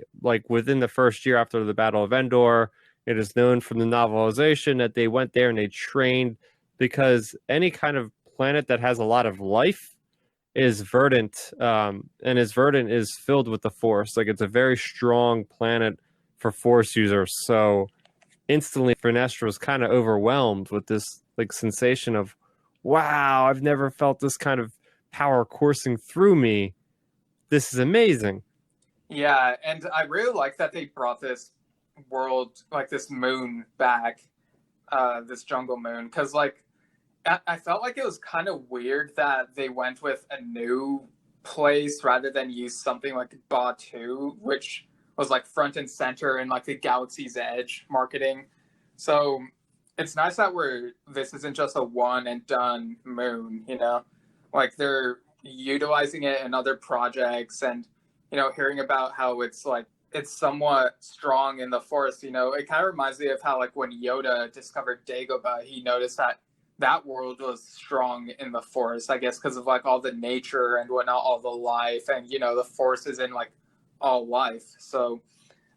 [SPEAKER 4] within the first year after the Battle of Endor. It is known from the novelization that they went there and they trained because any kind of planet that has a lot of life is verdant, and is verdant is filled with the Force. Like it's a very strong planet for Force users. So instantly, Vernestra was kind of overwhelmed with this like sensation of, wow, I've never felt this kind of power coursing through me. This is amazing.
[SPEAKER 5] Yeah, and I really like that they brought this world, like this moon back, this jungle moon, because like I felt like it was kind of weird that they went with a new place rather than use something like Batu, which was like front and center in like the Galaxy's Edge marketing. So it's nice that this isn't just a one and done moon, you know, like they're utilizing it in other projects, and you know, hearing about how it's like it's somewhat strong in the Force. You know, it kind of reminds me of how like when Yoda discovered Dagobah, he noticed that world was strong in the Force, I guess, because of like all the nature and whatnot, all the life, and you know, the Force is in like all life. So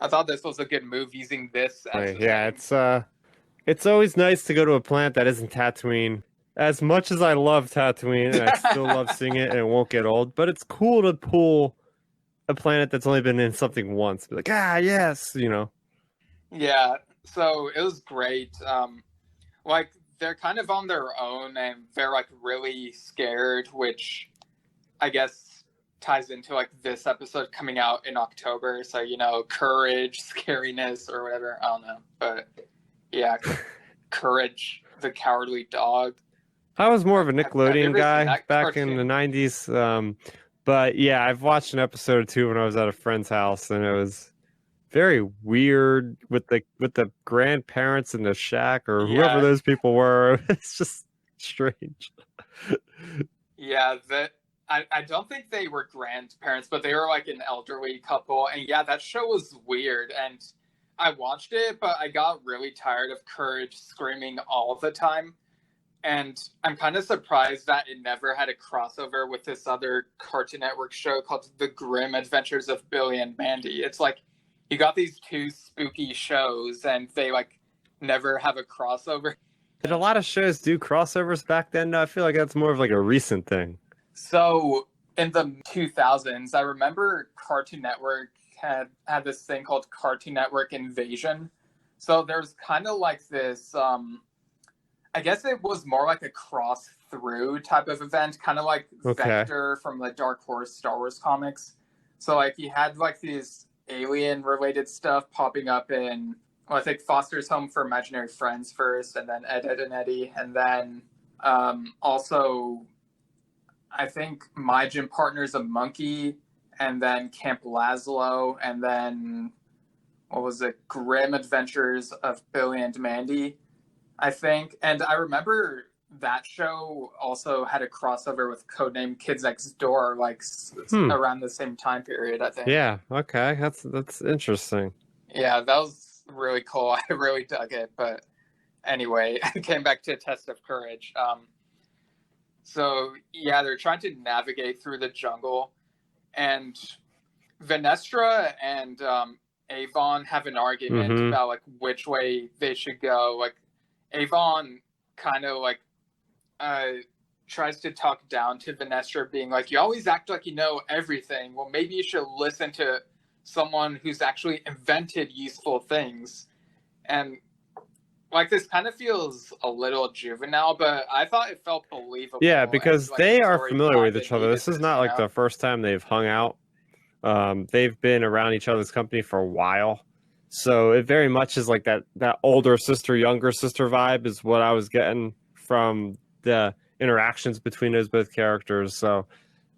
[SPEAKER 5] I thought this was a good move using this as
[SPEAKER 4] it's always nice to go to a planet that isn't Tatooine. As much as I love Tatooine and I still love seeing it and it won't get old, but it's cool to pull a planet that's only been in something once. Be like, yes, you know.
[SPEAKER 5] Yeah, so it was great. Like they're kind of on their own and they're like really scared, which I guess ties into like this episode coming out in October. So, you know, courage, scariness, or whatever. I don't know. But yeah, courage, the cowardly dog.
[SPEAKER 4] I was more of a
[SPEAKER 5] Have you
[SPEAKER 4] Nickelodeon
[SPEAKER 5] ever seen
[SPEAKER 4] guy
[SPEAKER 5] that
[SPEAKER 4] back in the
[SPEAKER 5] cartoon?
[SPEAKER 4] 90s. But yeah, I've watched an episode or two when I was at a friend's house, and it was very weird with the grandparents in the shack or whoever
[SPEAKER 5] Yeah,
[SPEAKER 4] those people were. It's just strange.
[SPEAKER 5] yeah. I don't think they were grandparents, but they were like an elderly couple. And yeah, that show was weird. And I watched it, but I got really tired of Courage screaming all the time. And I'm kind of surprised that it never had a crossover with this other Cartoon Network show called The Grim Adventures of Billy and Mandy. It's like you got these two spooky shows and they like never have a crossover.
[SPEAKER 4] Did a lot of shows do crossovers back then? No, I feel like that's more of like a recent thing.
[SPEAKER 5] So in the 2000s, I remember Cartoon Network had this thing called Cartoon Network Invasion. So there's kind of like this I guess it was more like a cross through type of event, kind of like Vector from the Dark Horse Star Wars comics. So like you had like these alien related stuff popping up in, well, I think Foster's Home for Imaginary Friends first, and then Ed, Ed and Eddie, and then also I think My Gym Partner's a Monkey, and then Camp Lazlo, and then what was it, Grim Adventures of Billy and Mandy, I think. And I remember that show also had a crossover with Codename Kids Next Door, like around the same time period, I think.
[SPEAKER 4] Yeah, okay, that's interesting.
[SPEAKER 5] Yeah, that was really cool. I really dug it. But anyway, I came back to Test of Courage. So yeah, they're trying to navigate through the jungle, and Venestra and Avon have an argument about like which way they should go. Like Avon kind of like tries to talk down to Venestra, being like, you always act like you know everything. Well, maybe you should listen to someone who's actually invented useful things. And like this kind of feels a little juvenile, but I thought it felt believable.
[SPEAKER 4] Yeah, because
[SPEAKER 5] and, like,
[SPEAKER 4] they
[SPEAKER 5] the
[SPEAKER 4] are
[SPEAKER 5] story
[SPEAKER 4] familiar with
[SPEAKER 5] behind
[SPEAKER 4] each
[SPEAKER 5] it
[SPEAKER 4] other.
[SPEAKER 5] needed
[SPEAKER 4] This is not
[SPEAKER 5] you
[SPEAKER 4] like
[SPEAKER 5] know?
[SPEAKER 4] the first time they've hung out. They've been around each other's company for a while. So it very much is like that older sister, younger sister vibe is what I was getting from the interactions between those both characters. So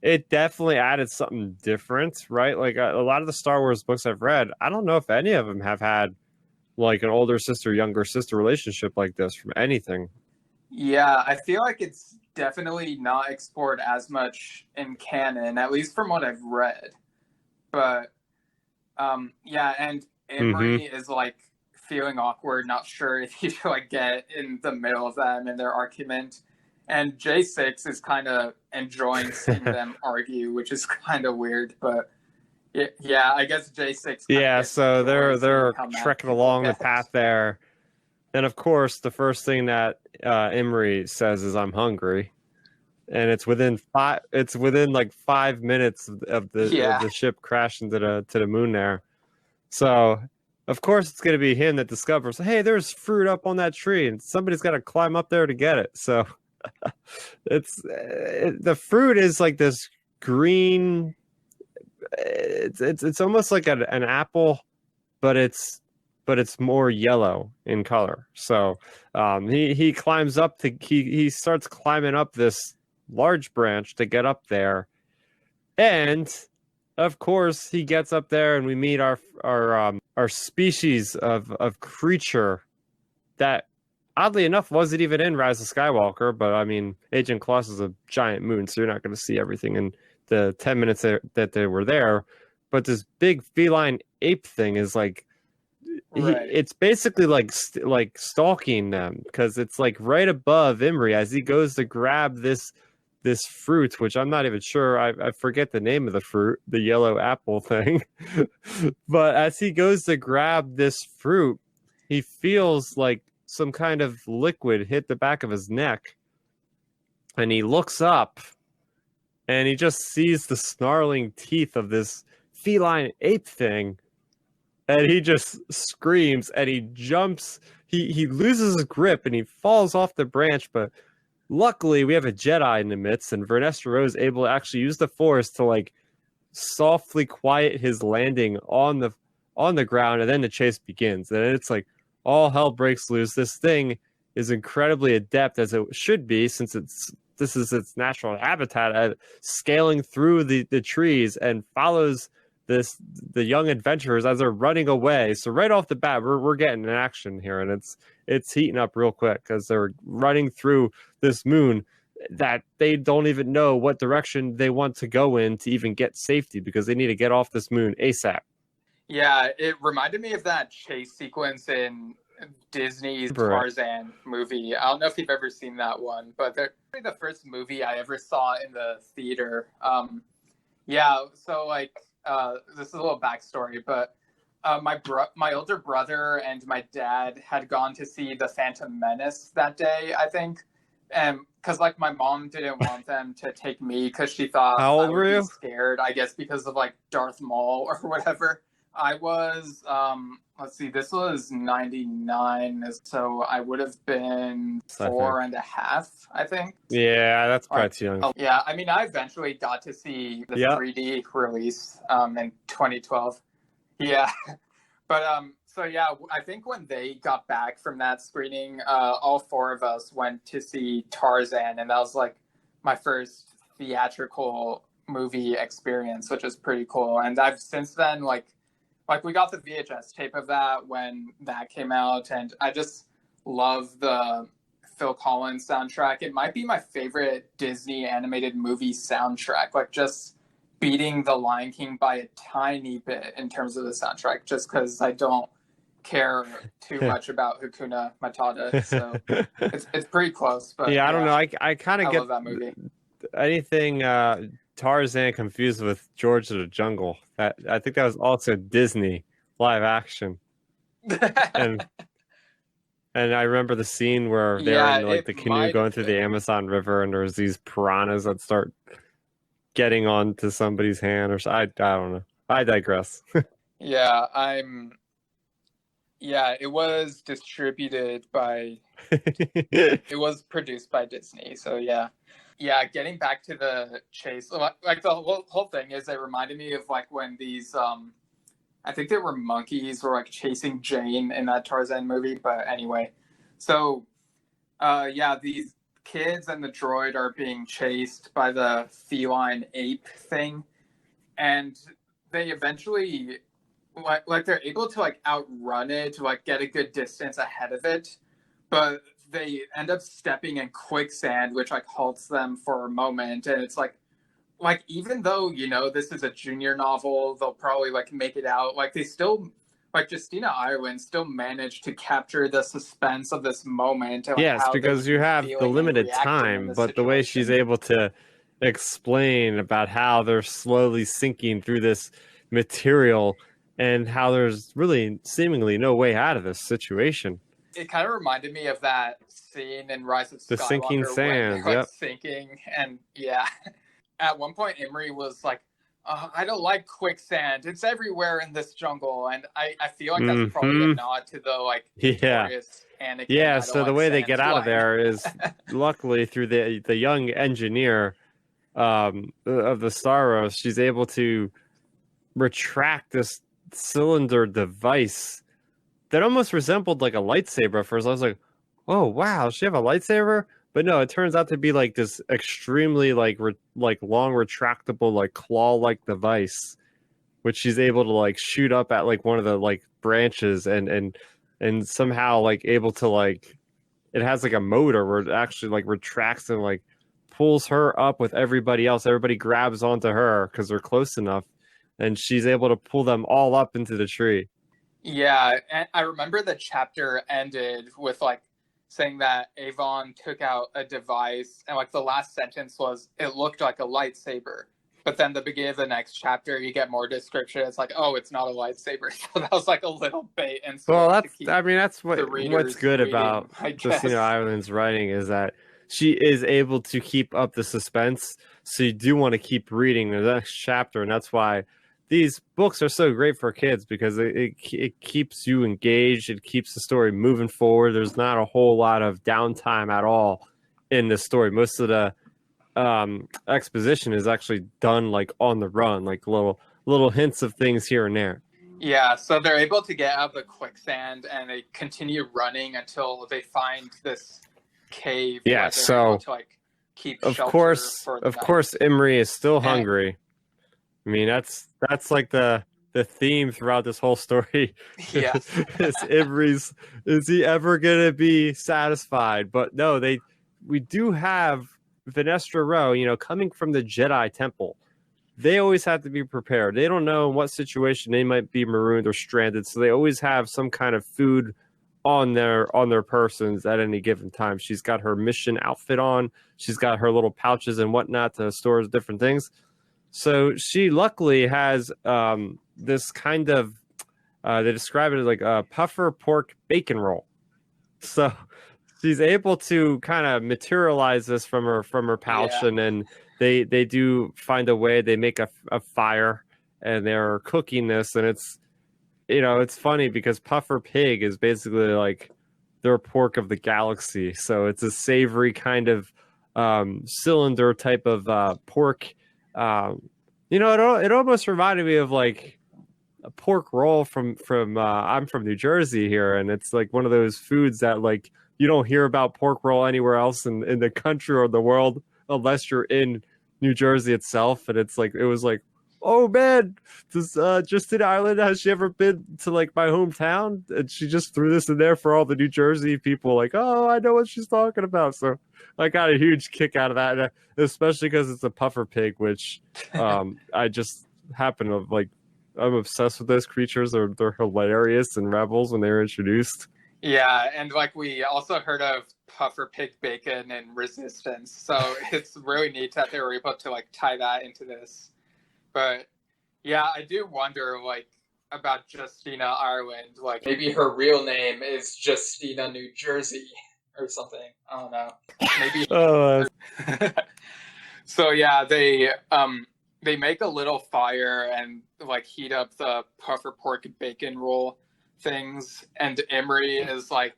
[SPEAKER 4] it definitely added something different, right? Like a lot of the Star Wars books I've read, I don't know if any of them have had like an older sister, younger sister relationship like this from anything.
[SPEAKER 5] Yeah, I feel like it's definitely not explored as much in canon, at least from what I've read. But yeah, and Emery is like feeling awkward, not sure if he should like get in the middle of them in their argument. And J6 is kind of enjoying seeing them argue, which is kind of weird, but yeah, I guess J6.
[SPEAKER 4] Yeah, so they're trekking along the path there, and of course, the first thing that Emery says is, "I'm hungry," and it's within like 5 minutes of the ship crashing to the moon there. So, of course, it's going to be him that discovers, hey, there's fruit up on that tree, and somebody's got to climb up there to get it. So, the fruit is like this green. It's almost like an apple, but it's more yellow in color. So, he climbs up he starts climbing up this large branch to get up there, and of course, he gets up there, and we meet our species of creature that, oddly enough, wasn't even in Rise of Skywalker. But I mean, Agent Kloss is a giant moon, so you're not going to see everything in the 10 minutes that they were there. But this big feline ape thing is like, it's basically like stalking them, because it's like right above Imri as he goes to grab this fruit, which I'm not even sure. I forget the name of the fruit, the yellow apple thing. But as he goes to grab this fruit, he feels like some kind of liquid hit the back of his neck. And he looks up, and he just sees the snarling teeth of this feline ape thing. And he just screams, and he jumps. He loses his grip, and he falls off the branch, but luckily, we have a Jedi in the midst, and Vernestra Rose is able to actually use the Force to like softly quiet his landing on the ground, and then the chase begins. And it's like all hell breaks loose. This thing is incredibly adept, as it should be, since this is its natural habitat, at scaling through the trees, and follows the young adventurers as they're running away. So right off the bat, we're getting an action here, and it's heating up real quick because they're running through this moon that they don't even know what direction they want to go in to even get safety, because they need to get off this moon ASAP.
[SPEAKER 5] Yeah, it reminded me of that chase sequence in Disney's Tarzan movie. I don't know if you've ever seen that one, but they're the first movie I ever saw in the theater. Yeah, so like this is a little backstory, but my older brother and my dad had gone to see The Phantom Menace that day, I think, and because like my mom didn't want them to take me because she thought
[SPEAKER 4] How old
[SPEAKER 5] I would
[SPEAKER 4] were you?
[SPEAKER 5] be scared, I guess because of like Darth Maul or whatever. I was let's see, this was 99, so I would have been 4.5, I think.
[SPEAKER 4] Yeah, that's probably too young.
[SPEAKER 5] Yeah, I mean, I eventually got to see the 3D release in 2012. Yeah, but so yeah, I think when they got back from that screening, all four of us went to see Tarzan, and that was like my first theatrical movie experience, which is pretty cool. And I've since then like we got the VHS tape of that when that came out, and I just love the Phil Collins soundtrack. It might be my favorite Disney animated movie soundtrack, like just beating The Lion King by a tiny bit in terms of the soundtrack, just because I don't care too much about Hakuna Matata, so it's pretty close. But
[SPEAKER 4] yeah, I don't know. I kind of get
[SPEAKER 5] love that movie.
[SPEAKER 4] Anything Tarzan confused with George of the Jungle. That I think that was also Disney live action. and I remember the scene where they're in like the canoe going through the Amazon River, and there's these piranhas that start getting onto somebody's hand, or I don't know. I digress.
[SPEAKER 5] Yeah, it was distributed by it was produced by Disney, so yeah. Yeah, getting back to the chase, like the whole thing is, it reminded me of like when these, I think they were monkeys were like chasing Jane in that Tarzan movie. But anyway, so yeah, these kids and the droid are being chased by the feline ape thing, and they eventually like they're able to like outrun it to like get a good distance ahead of it, but they end up stepping in quicksand, which like halts them for a moment. And it's like even though this is a junior novel, they'll probably like make it out. Like they still, like Justina Ireland still managed to capture the suspense of this moment. And, like,
[SPEAKER 4] Yes,
[SPEAKER 5] how they
[SPEAKER 4] because
[SPEAKER 5] would
[SPEAKER 4] you
[SPEAKER 5] be
[SPEAKER 4] have the
[SPEAKER 5] feeling and
[SPEAKER 4] limited
[SPEAKER 5] reacting in
[SPEAKER 4] time,
[SPEAKER 5] this
[SPEAKER 4] but the way she's
[SPEAKER 5] situation.
[SPEAKER 4] able to explain about how they're slowly sinking through this material and how there's really seemingly no way out of this situation.
[SPEAKER 5] It kind of reminded me of that scene in Rise of
[SPEAKER 4] The sinking
[SPEAKER 5] Skywalker when
[SPEAKER 4] sand,
[SPEAKER 5] they're like
[SPEAKER 4] yep.
[SPEAKER 5] sinking, and yeah, at one point Emery was like, I don't like quicksand, it's everywhere in this jungle. And I feel like that's probably a nod to the like
[SPEAKER 4] Yeah.
[SPEAKER 5] notorious Anakin,
[SPEAKER 4] Yeah,
[SPEAKER 5] I don't
[SPEAKER 4] so the
[SPEAKER 5] like
[SPEAKER 4] way they
[SPEAKER 5] sand
[SPEAKER 4] get out of
[SPEAKER 5] line.
[SPEAKER 4] there is luckily through the young engineer of the Starros, she's able to retract this cylinder device that almost resembled like a lightsaber at first. I was like, oh wow, does she have a lightsaber? But no, it turns out to be like this extremely like long retractable like claw-like device, which she's able to like shoot up at like one of the like branches and somehow like able to like, it has like a motor where it actually like retracts and like pulls her up with everybody else. Everybody grabs onto her because they're close enough, and she's able to pull them all up into the tree.
[SPEAKER 5] Yeah, and I remember the chapter ended with like saying that Avon took out a device, and like the last sentence was, it looked like a lightsaber. But then the beginning of the next chapter, you get more description. It's like, oh, it's not a lightsaber. So that was like a little bait and switch.
[SPEAKER 4] Well,
[SPEAKER 5] to keep
[SPEAKER 4] that's
[SPEAKER 5] the
[SPEAKER 4] what's
[SPEAKER 5] readers
[SPEAKER 4] good
[SPEAKER 5] reading,
[SPEAKER 4] about
[SPEAKER 5] I guess.
[SPEAKER 4] Justina Ireland's writing is that she is able to keep up the suspense. So you do want to keep reading the next chapter, and that's why these books are so great for kids, because it keeps you engaged. It keeps the story moving forward. There's not a whole lot of downtime at all in this story. Most of the exposition is actually done like on the run, like little hints of things here and there.
[SPEAKER 5] Yeah, so they're able to get out of the quicksand, and they continue running until they find this cave.
[SPEAKER 4] Yeah,
[SPEAKER 5] where they're
[SPEAKER 4] so
[SPEAKER 5] able to, like, keep
[SPEAKER 4] of
[SPEAKER 5] shelter
[SPEAKER 4] course,
[SPEAKER 5] for the
[SPEAKER 4] of
[SPEAKER 5] night.
[SPEAKER 4] course, Emery is still hungry. I mean, that's like the theme throughout this whole story.
[SPEAKER 5] Yes.
[SPEAKER 4] Is he ever gonna be satisfied? But no, we do have Venestra Row, coming from the Jedi Temple. They always have to be prepared. They don't know in what situation they might be marooned or stranded, so they always have some kind of food on their persons at any given time. She's got her mission outfit on. She's got her little pouches and whatnot to store different things. So she luckily has this kind of, they describe it as like a puffer pork bacon roll. So she's able to kind of materialize this from her pouch,
[SPEAKER 5] Yeah.
[SPEAKER 4] and then they do find a way. They make a fire, and they're cooking this, and it's funny because puffer pig is basically like their pork of the galaxy. So it's a savory kind of cylinder type of pork. It almost reminded me of like a pork roll from I'm from New Jersey here, and it's like one of those foods that like you don't hear about pork roll anywhere else in the country or the world unless you're in New Jersey itself. And it's like, it was like, oh man, this Justina Ireland, has she ever been to like my hometown? And she just threw this in there for all the New Jersey people, like, oh, I know what she's talking about. So I got a huge kick out of that, especially because it's a puffer pig, which I just happen to like. I'm obsessed with those creatures. They're hilarious and rebels when they were introduced.
[SPEAKER 5] Yeah, and like we also heard of puffer pig bacon and Resistance, so it's really neat that they were able to like tie that into this. But yeah, I do wonder like about Justina Ireland. Like maybe her real name is Justina New Jersey or something. I don't know. Maybe. So yeah, they make a little fire and like heat up the puffer pork bacon roll things, and Emery is like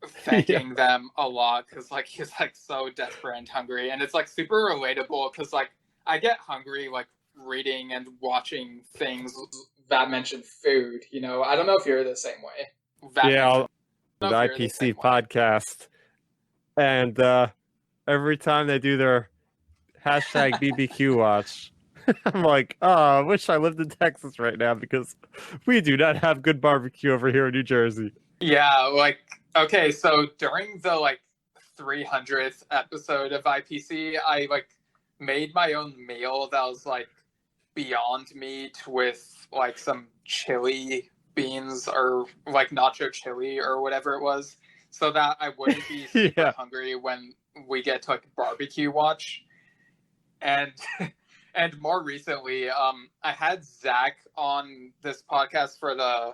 [SPEAKER 5] thanking them a lot because like he's like so desperate and hungry, and it's like super relatable because like I get hungry like reading and watching things that mention food. You know, I don't know if you're the same way.
[SPEAKER 4] Yeah, the
[SPEAKER 5] I don't know if you're the
[SPEAKER 4] IPC
[SPEAKER 5] same way.
[SPEAKER 4] podcast, and every time they do their hashtag BBQ watch, I'm like, oh, I wish I lived in Texas right now because we do not have good barbecue over here in New Jersey.
[SPEAKER 5] Yeah, like okay, so during the like 300th episode of IPC, I like made my own meal that was like Beyond Meat with like some chili beans or like nacho chili or whatever it was, so that I wouldn't be super
[SPEAKER 4] Yeah.
[SPEAKER 5] hungry when we get to like barbecue watch. And and more recently, I had Zach on this podcast for the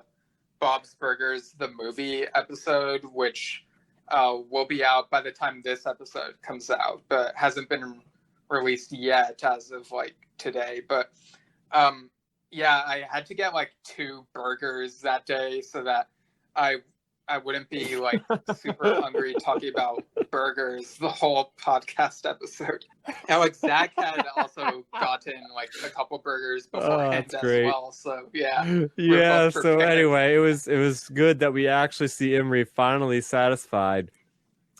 [SPEAKER 5] Bob's Burgers the movie episode, which will be out by the time this episode comes out, but hasn't been released yet as of like today. But yeah, I had to get like 2 burgers that day so that I wouldn't be like super hungry talking about burgers the whole podcast episode. And like Zach had also gotten like a couple burgers beforehand
[SPEAKER 4] that's
[SPEAKER 5] as
[SPEAKER 4] great.
[SPEAKER 5] well. So yeah.
[SPEAKER 4] Yeah,
[SPEAKER 5] both
[SPEAKER 4] so
[SPEAKER 5] prepared.
[SPEAKER 4] anyway, it was good that we actually see Imri finally satisfied.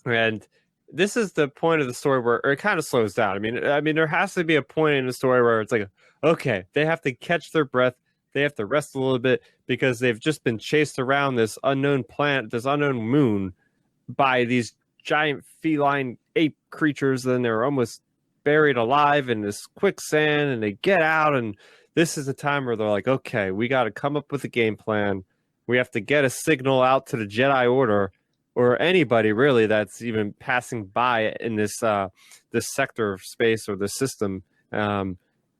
[SPEAKER 4] And this is the point of the story where it kind of slows down. I mean there has to be a point in the story where it's like, okay, they have to catch their breath, they have to rest a little bit because they've just been chased around this unknown planet, this unknown moon by these giant feline ape creatures, and they're almost buried alive in this quicksand, and they get out, and this is a time where they're like, okay, we got to come up with a game plan. We have to get a signal out to the Jedi Order or anybody really that's even passing by in this this sector of space or the system.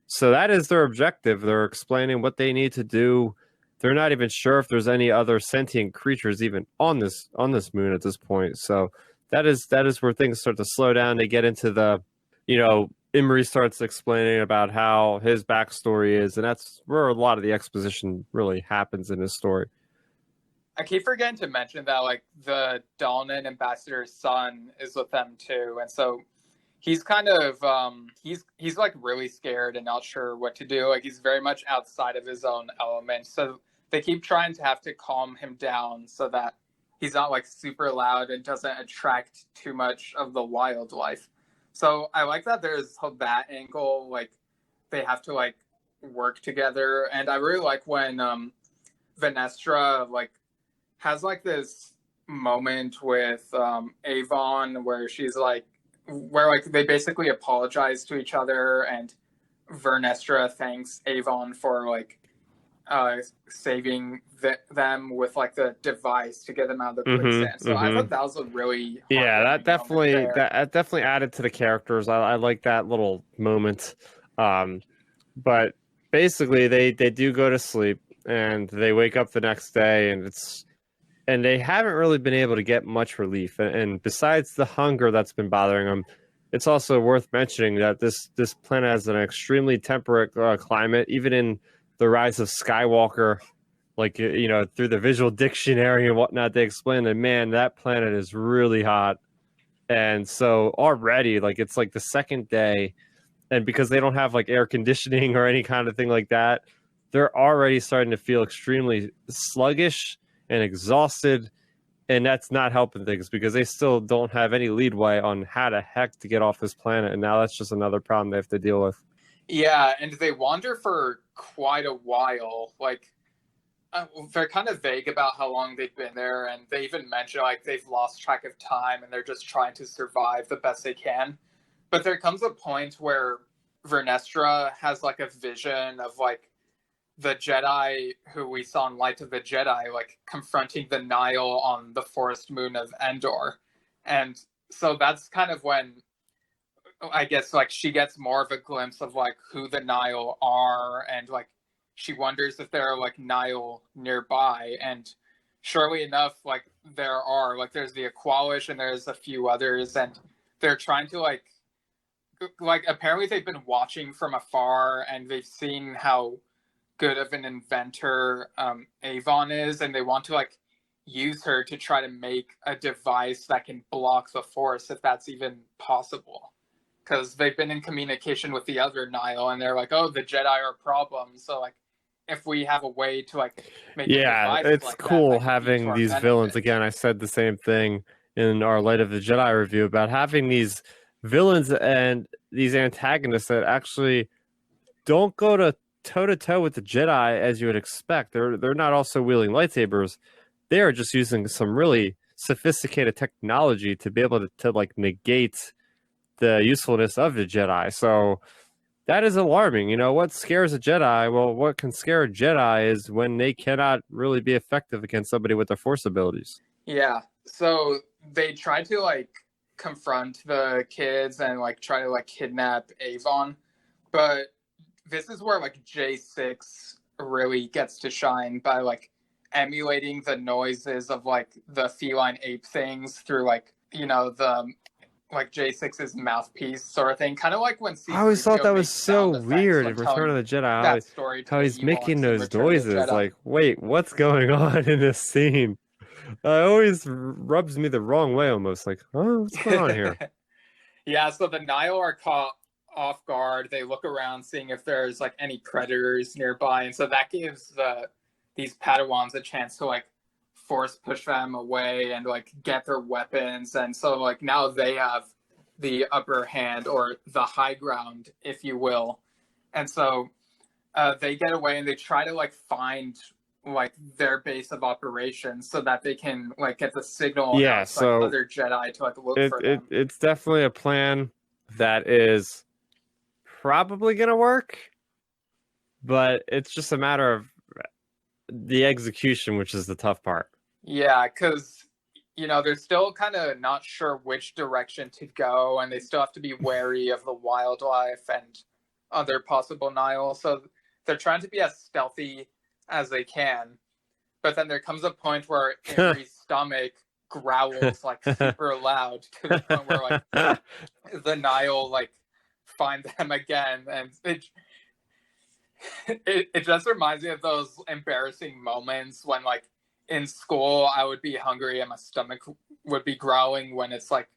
[SPEAKER 4] So that is their objective. They're explaining what they need to do. They're not even sure if there's any other sentient creatures even on this moon at this point. So that is where things start to slow down. They get into the, Imri starts explaining about how his backstory is, and that's where a lot of the exposition really happens in his story.
[SPEAKER 5] I keep forgetting to mention that like the Dalnan ambassador's son is with them too, and so he's kind of he's like really scared and not sure what to do. Like he's very much outside of his own element. So they keep trying to have to calm him down so that he's not like super loud and doesn't attract too much of the wildlife. So I like that there's that angle, like they have to like work together. And I really like when Venestra like has like this moment with Avon where she's like, where like they basically apologize to each other, and Vernestra thanks Avon for like saving them with like the device to get them out of the quicksand. So I thought that was a really
[SPEAKER 4] that definitely added to the characters. I like that little moment. But basically they do go to sleep and they wake up the next day, and they haven't really been able to get much relief. And besides the hunger that's been bothering them, it's also worth mentioning that this planet has an extremely temperate climate. Even in the Rise of Skywalker, like, through the visual dictionary and whatnot, they explain that, man, that planet is really hot. And so already, like, it's like the second day, and because they don't have like air conditioning or any kind of thing like that, they're already starting to feel extremely sluggish and exhausted, and that's not helping things because they still don't have any leadway on how the heck to get off this planet, and now that's just another problem they have to deal with.
[SPEAKER 5] Yeah, and they wander for quite a while. Like, they're kind of vague about how long they've been there, and they even mention like they've lost track of time and they're just trying to survive the best they can. But there comes a point where Vernestra has like a vision of like the Jedi who we saw in Light of the Jedi, like confronting the Nihil on the forest moon of Endor. And so that's kind of when I guess like she gets more of a glimpse of like who the Nihil are, and like she wonders if there are like Nihil nearby. And surely enough, like there are, like there's the Aqualish and there's a few others, and they're trying to like apparently they've been watching from afar and they've seen how good of an inventor Avon is, and they want to like use her to try to make a device that can block the Force, if that's even possible. Because they've been in communication with the other Nihil, and they're like, "Oh, the Jedi are problems." So like, if we have a way to like make a device
[SPEAKER 4] it's
[SPEAKER 5] like
[SPEAKER 4] cool
[SPEAKER 5] that could be to
[SPEAKER 4] having
[SPEAKER 5] our
[SPEAKER 4] these
[SPEAKER 5] benefit.
[SPEAKER 4] villains. Again, I said the same thing in our Light of the Jedi review about having these villains and these antagonists that actually don't go to toe to toe with the Jedi as you would expect. They're not also wielding lightsabers. They are just using some really sophisticated technology to be able to like negate the usefulness of the Jedi. So that is alarming. You know, what scares a Jedi? Well, what can scare a Jedi is when they cannot really be effective against somebody with their Force abilities.
[SPEAKER 5] Yeah. So they tried to like confront the kids and like try to like kidnap Avon, but this is where like J6 really gets to shine by like emulating the noises of like the feline ape things through like, you know, the like J6's mouthpiece sort of thing, kind of like when
[SPEAKER 4] I always thought
[SPEAKER 5] C-3PO
[SPEAKER 4] that was
[SPEAKER 5] makes
[SPEAKER 4] so
[SPEAKER 5] sound effects
[SPEAKER 4] weird
[SPEAKER 5] when
[SPEAKER 4] in Return of the Jedi.
[SPEAKER 5] that story to
[SPEAKER 4] How
[SPEAKER 5] the
[SPEAKER 4] he's
[SPEAKER 5] Ewoks
[SPEAKER 4] making
[SPEAKER 5] in
[SPEAKER 4] those
[SPEAKER 5] Return of the
[SPEAKER 4] noises.
[SPEAKER 5] Jedi.
[SPEAKER 4] Like, wait, what's going on in this scene? It always rubs me the wrong way almost. Like, oh, what's going on here?
[SPEAKER 5] Yeah, so the Nihil are caught off guard. They look around, seeing if there's like any predators nearby, and so that gives these Padawans a chance to like force push them away and like get their weapons. And so like now they have the upper hand, or the high ground, if you will. And so they get away and they try to like find like their base of operations so that they can like get the signal
[SPEAKER 4] Yeah,
[SPEAKER 5] out to
[SPEAKER 4] so
[SPEAKER 5] like, other Jedi to like look for them.
[SPEAKER 4] It's definitely a plan that is probably gonna work, but it's just a matter of the execution, which is the tough part.
[SPEAKER 5] Yeah, because you know they're still kind of not sure which direction to go, and they still have to be wary of the wildlife and other possible Nihil. So they're trying to be as stealthy as they can, but then there comes a point where Imri's stomach growls like super loud to the point where like the Nihil like find them again, and it just reminds me of those embarrassing moments when like in school I would be hungry and my stomach would be growling when it's like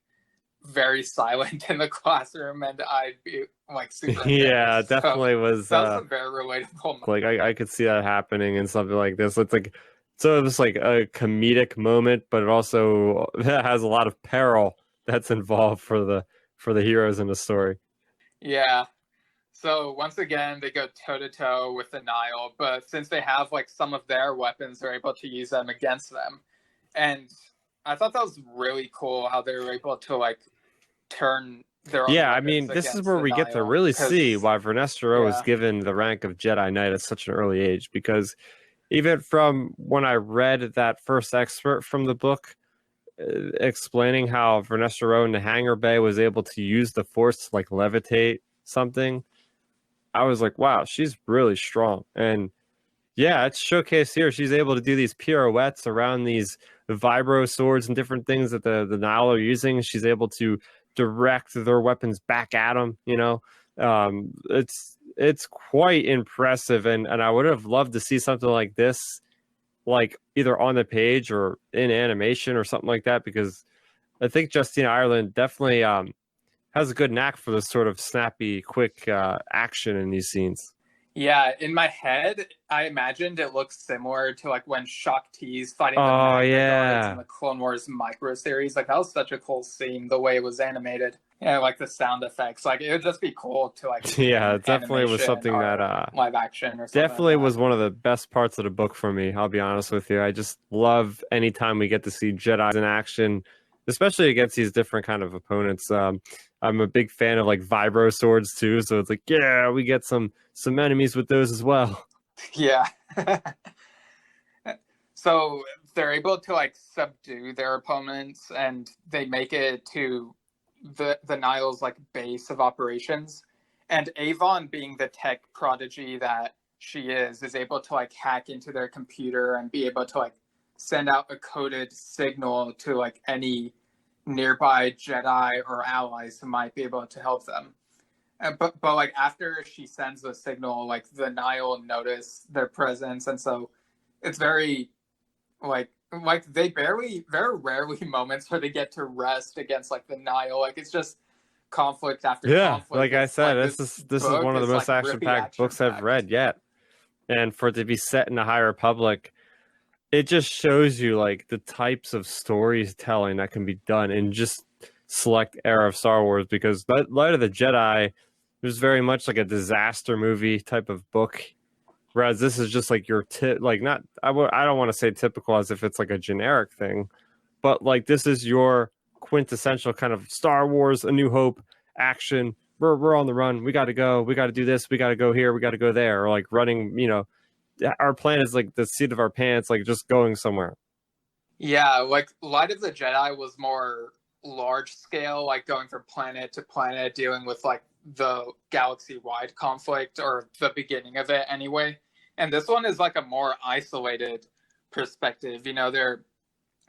[SPEAKER 5] very silent in the classroom, and I'd be like super
[SPEAKER 4] Yeah,
[SPEAKER 5] embarrassed.
[SPEAKER 4] definitely was
[SPEAKER 5] That's a very relatable moment.
[SPEAKER 4] like I could see that happening in something like this. It's like so it's like a comedic moment, but it also has a lot of peril that's involved for the heroes in the story.
[SPEAKER 5] Yeah. So once again, they go toe to toe with the Nihil, but since they have like some of their weapons, they're able to use them against them. And I thought that was really cool how they were able to like turn their own
[SPEAKER 4] Yeah, I
[SPEAKER 5] weapons
[SPEAKER 4] mean, this is
[SPEAKER 5] against
[SPEAKER 4] where
[SPEAKER 5] the
[SPEAKER 4] we get to
[SPEAKER 5] Nihil,
[SPEAKER 4] really
[SPEAKER 5] 'cause-
[SPEAKER 4] see why Vernestra was
[SPEAKER 5] yeah.
[SPEAKER 4] given the rank of Jedi Knight at such an early age. Because even from when I read that first excerpt from the book, explaining how Vernestra Rwoh in the hangar bay was able to use the Force to like levitate something, I was like, wow, she's really strong. And yeah, it's showcased here. She's able to do these pirouettes around these vibro swords and different things that the Nihil are using. She's able to direct their weapons back at them. You know, it's quite impressive, and I would have loved to see something like this, like either on the page or in animation or something like that, because I think Justina Ireland definitely has a good knack for this sort of snappy, quick action in these scenes.
[SPEAKER 5] Yeah, in my head, I imagined it looks similar to like when Shaak Ti's fighting the
[SPEAKER 4] Oh,
[SPEAKER 5] Magna
[SPEAKER 4] yeah.
[SPEAKER 5] Guards in the Clone Wars micro series. Like that was such a cool scene, the way it was animated. Yeah, like the sound effects. Like it would just be cool to like
[SPEAKER 4] Yeah, it definitely was
[SPEAKER 5] animation
[SPEAKER 4] something
[SPEAKER 5] or
[SPEAKER 4] that
[SPEAKER 5] live action or something.
[SPEAKER 4] definitely
[SPEAKER 5] like
[SPEAKER 4] was
[SPEAKER 5] that.
[SPEAKER 4] one of the best parts of the book for me. I'll be honest with you. I just love anytime we get to see Jedi in action, especially against these different kind of opponents. I'm a big fan of like vibro swords too, so it's like, yeah, we get some enemies with those as well.
[SPEAKER 5] Yeah. So they're able to like subdue their opponents, and they make it to the Nihil's like base of operations. And Avon, being the tech prodigy that she is able to like hack into their computer and be able to like send out a coded signal to like any nearby Jedi or allies who might be able to help them. But like after she sends the signal, like the Nihil notice their presence, and so it's very like like very rarely moments where they get to rest against like the Nile. Like it's just conflict after
[SPEAKER 4] Yeah,
[SPEAKER 5] conflict.
[SPEAKER 4] like I
[SPEAKER 5] It's
[SPEAKER 4] said,
[SPEAKER 5] like
[SPEAKER 4] this is
[SPEAKER 5] book
[SPEAKER 4] one of the
[SPEAKER 5] is
[SPEAKER 4] most
[SPEAKER 5] like really
[SPEAKER 4] action-packed books I've
[SPEAKER 5] action-packed.
[SPEAKER 4] read yet. And for it to be set in the High Republic, it just shows you like the types of storytelling that can be done in just select era of Star Wars, because Light of the Jedi was very much like a disaster movie type of book, whereas this is just like your like not I don't want to say typical as if it's like a generic thing, but like this is your quintessential kind of Star Wars A New Hope action. We're on the run, we got to go, we got to do this, we got to go here, we got to go there, or like running, our plan is like the seat of our pants, like just going somewhere.
[SPEAKER 5] Yeah, like Light of the Jedi was more large scale, like going from planet to planet, dealing with like the galaxy wide conflict, or the beginning of it anyway. And this one is like a more isolated perspective. They're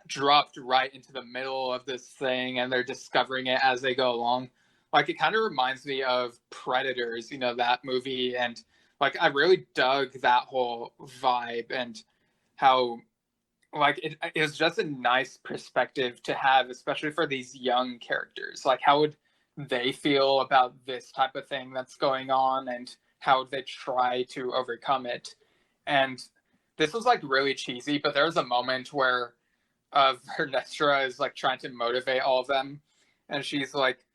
[SPEAKER 5] dropped right into the middle of this thing and they're discovering it as they go along. Like it kind of reminds me of Predators, that movie. And like I really dug that whole vibe, and how like it was just a nice perspective to have, especially for these young characters. Like how would they feel about this type of thing that's going on, and how would they try to overcome it? And this was like really cheesy, but there was a moment where Vernestra is like trying to motivate all of them, and she's like,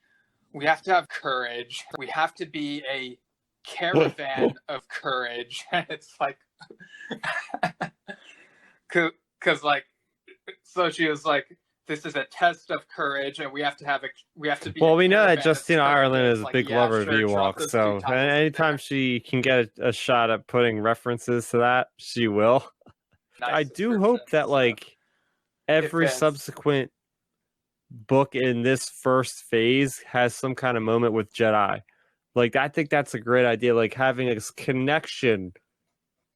[SPEAKER 5] we have to have courage, we have to be a caravan of courage. And it's like because like, so she was like, this is a test of courage, and we have to be.
[SPEAKER 4] Well, we know that
[SPEAKER 5] caravan of
[SPEAKER 4] Justina
[SPEAKER 5] courage.
[SPEAKER 4] Ireland is
[SPEAKER 5] It's
[SPEAKER 4] a
[SPEAKER 5] like,
[SPEAKER 4] big
[SPEAKER 5] yeah,
[SPEAKER 4] lover of
[SPEAKER 5] sure, drop
[SPEAKER 4] Ewoks,
[SPEAKER 5] those
[SPEAKER 4] so
[SPEAKER 5] 2 titles
[SPEAKER 4] anytime
[SPEAKER 5] there.
[SPEAKER 4] she can get a shot at putting references to that, she will.
[SPEAKER 5] Nice
[SPEAKER 4] I do hope that
[SPEAKER 5] description,
[SPEAKER 4] like every
[SPEAKER 5] fits.
[SPEAKER 4] subsequent book in this first phase has some kind of moment with Jedi. Like I think that's a great idea, like having a connection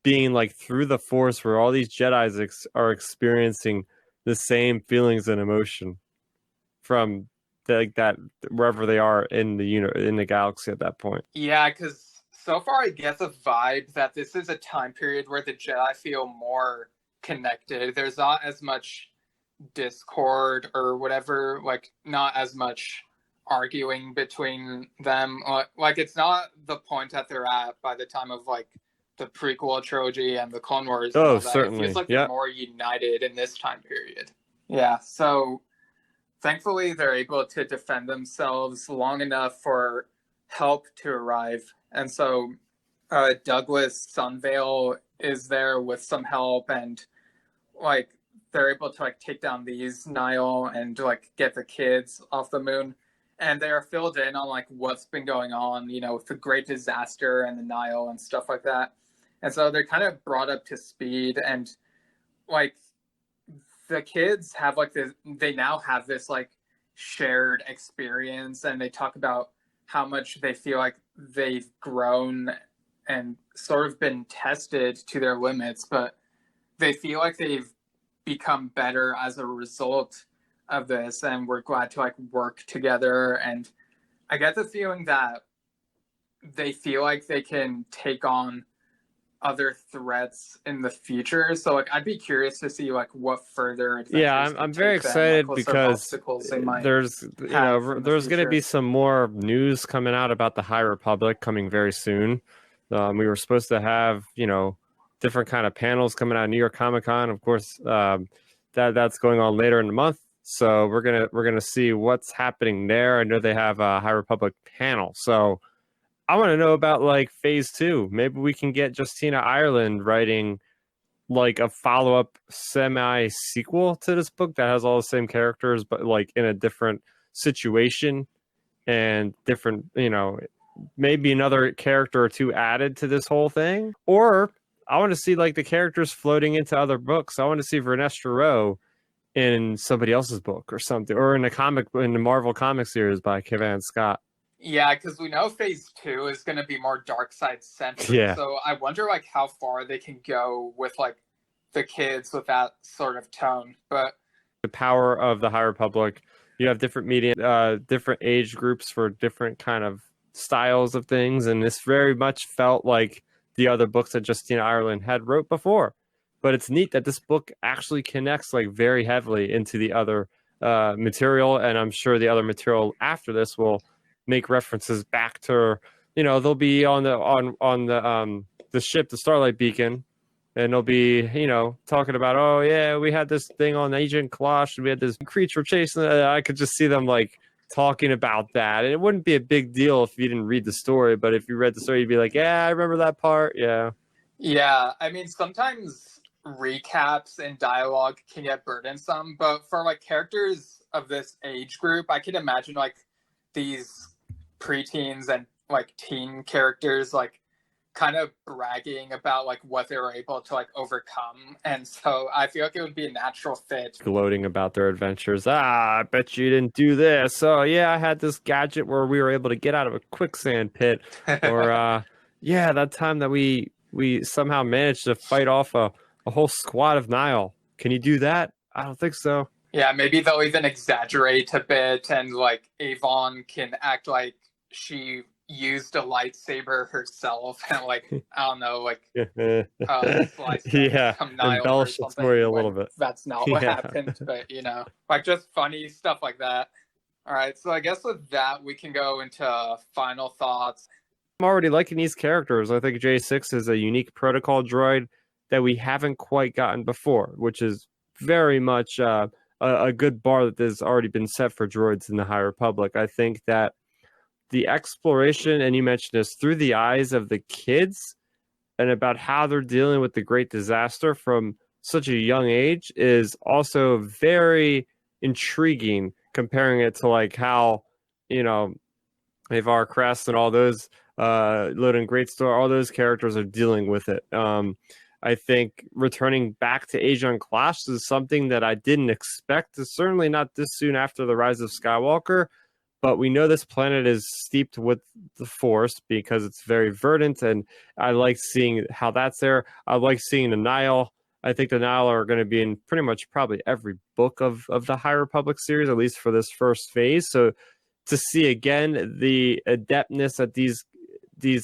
[SPEAKER 4] being like through the Force, where all these Jedis are experiencing the same feelings and emotion from like that wherever they are in the galaxy at that point.
[SPEAKER 5] Yeah, because so far I get the vibe that this is a time period where the Jedi feel more connected. There's not as much discord or whatever, like not as much arguing between them. Like it's not the point that they're at by the time of like the prequel trilogy and the Clone Wars.
[SPEAKER 4] Oh,
[SPEAKER 5] and
[SPEAKER 4] certainly.
[SPEAKER 5] It feels like
[SPEAKER 4] they're
[SPEAKER 5] more united in this time period. Yeah, so thankfully they're able to defend themselves long enough for help to arrive. And so Douglas Sunvale is there with some help, and like they're able to like take down these Nile and like get the kids off the moon. And they are filled in on like what's been going on, with the great disaster and the Nile and stuff like that. And so they're kind of brought up to speed, and like the kids have like they now have this like shared experience, and they talk about how much they feel like they've grown and sort of been tested to their limits, but they feel like they've become better as a result of this, and we're glad to like work together. And I get the feeling that they feel like they can take on other threats in the future. So like I'd be curious to see like what further adventures.
[SPEAKER 4] Yeah, I'm very excited because there's there's going to be some more news coming out about the High Republic coming very soon. We were supposed to have different kind of panels coming out of New York Comic Con, of course. That's going on later in the month, so we're gonna see what's happening there. I know they have a High Republic panel, so I want to know about like phase 2. Maybe we can get Justina Ireland writing like a follow-up semi-sequel to this book that has all the same characters, but like in a different situation and different, maybe another character or two added to this whole thing. Or I want to see like the characters floating into other books. I want to see Vernestra Rowe in somebody else's book or something, or in the Marvel comic series by Kevin Scott.
[SPEAKER 5] Yeah, because we know phase 2 is going to be more dark side centric.
[SPEAKER 4] Yeah.
[SPEAKER 5] So I wonder like how far they can go with like the kids with that sort of tone. But
[SPEAKER 4] the power of the High Republic, you have different media, different age groups for different kind of styles of things, and this very much felt like the other books that Justina Ireland had wrote before. But it's neat that this book actually connects like very heavily into the other material, and I'm sure the other material after this will make references back to, you know, they'll be on the ship, the Starlight Beacon, and they'll be, you know, talking about, oh yeah, we had this thing on Agent Kalash, and we had this creature chasing. I could just see them like talking about that, and it wouldn't be a big deal if you didn't read the story. But if you read the story, you'd be like, yeah, I remember that part. Yeah.
[SPEAKER 5] Yeah, I mean, sometimes recaps and dialogue can get burdensome, but for like characters of this age group, I can imagine like these preteens and like teen characters like kind of bragging about like what they were able to like overcome, and so I feel like it would be a natural fit.
[SPEAKER 4] Gloating about their adventures. I bet you didn't do this. Oh yeah, I had this gadget where we were able to get out of a quicksand pit, or yeah, that time that we somehow managed to fight off a whole squad of Nile. Can you do that? I don't think so.
[SPEAKER 5] Yeah, maybe they'll even exaggerate a bit, and like Avon can act like she used a lightsaber herself, and like I don't know, like slice
[SPEAKER 4] yeah,
[SPEAKER 5] some Nile
[SPEAKER 4] embellish the story a little bit.
[SPEAKER 5] That's not what happened, but you know, like just funny stuff like that. All right, so I guess with that we can go into final thoughts.
[SPEAKER 4] I'm already liking these characters. I think J6 is a unique protocol droid that we haven't quite gotten before, which is very much a good bar that has already been set for droids in the High Republic. I think that the exploration, and you mentioned this, through the eyes of the kids and about how they're dealing with the great disaster from such a young age is also very intriguing, comparing it to like how, you know, Avar Crest and all those Loden Greatstar, all those characters are dealing with it. I think returning back to Agent Clash is something that I didn't expect. Certainly not this soon after the Rise of Skywalker, but we know this planet is steeped with the Force because it's very verdant, and I like seeing how that's there. I like seeing the Nile. I think the Nile are going to be in pretty much probably every book of the High Republic series, at least for this first phase. So to see again the adeptness that these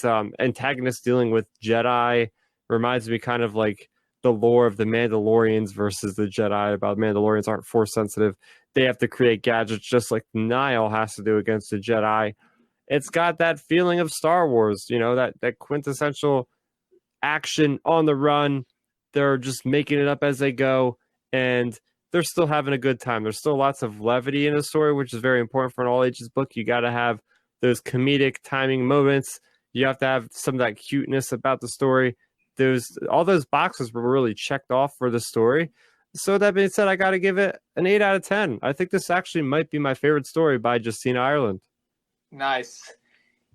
[SPEAKER 4] antagonists dealing with Jedi reminds me kind of like the lore of the Mandalorians versus the Jedi, about Mandalorians aren't Force sensitive. They have to create gadgets just like Nile has to do against the Jedi. It's got that feeling of Star Wars, you know, that quintessential action on the run. They're just making it up as they go, and they're still having a good time. There's still lots of levity in the story, which is very important for an all ages book. You got to have those comedic timing moments. You have to have some of that cuteness about the story. All those boxes were really checked off for the story. So that being said, I got to give it an 8 out of 10. I think this actually might be my favorite story by Justina Ireland.
[SPEAKER 5] Nice.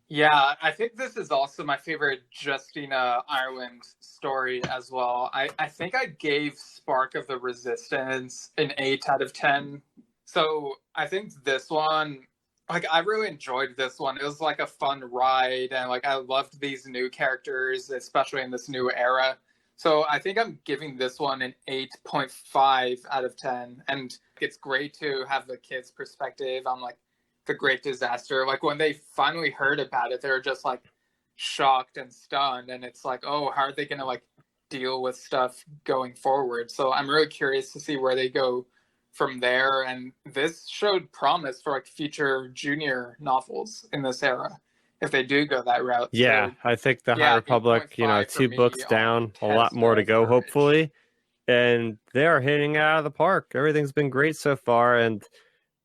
[SPEAKER 5] Yeah, I think this is also my favorite Justina Ireland story as well. I think I gave Spark of the Resistance an 8 out of 10. So I think this one, like, I really enjoyed this one. It was like a fun ride, and like I loved these new characters, especially in this new era. So I think I'm giving this one an 8.5 out of 10. And it's great to have the kids' perspective on like the great disaster. Like when they finally heard about it, they were just like shocked and stunned. And it's like, oh, how are they going to like deal with stuff going forward? So I'm really curious to see where they go from there. And this showed promise for like future junior novels in this era, if they do go that route.
[SPEAKER 4] Yeah,
[SPEAKER 5] so,
[SPEAKER 4] I think the High Republic, 2 books down, a lot more to go, hopefully. And they are hitting it out of the park. Everything's been great so far, and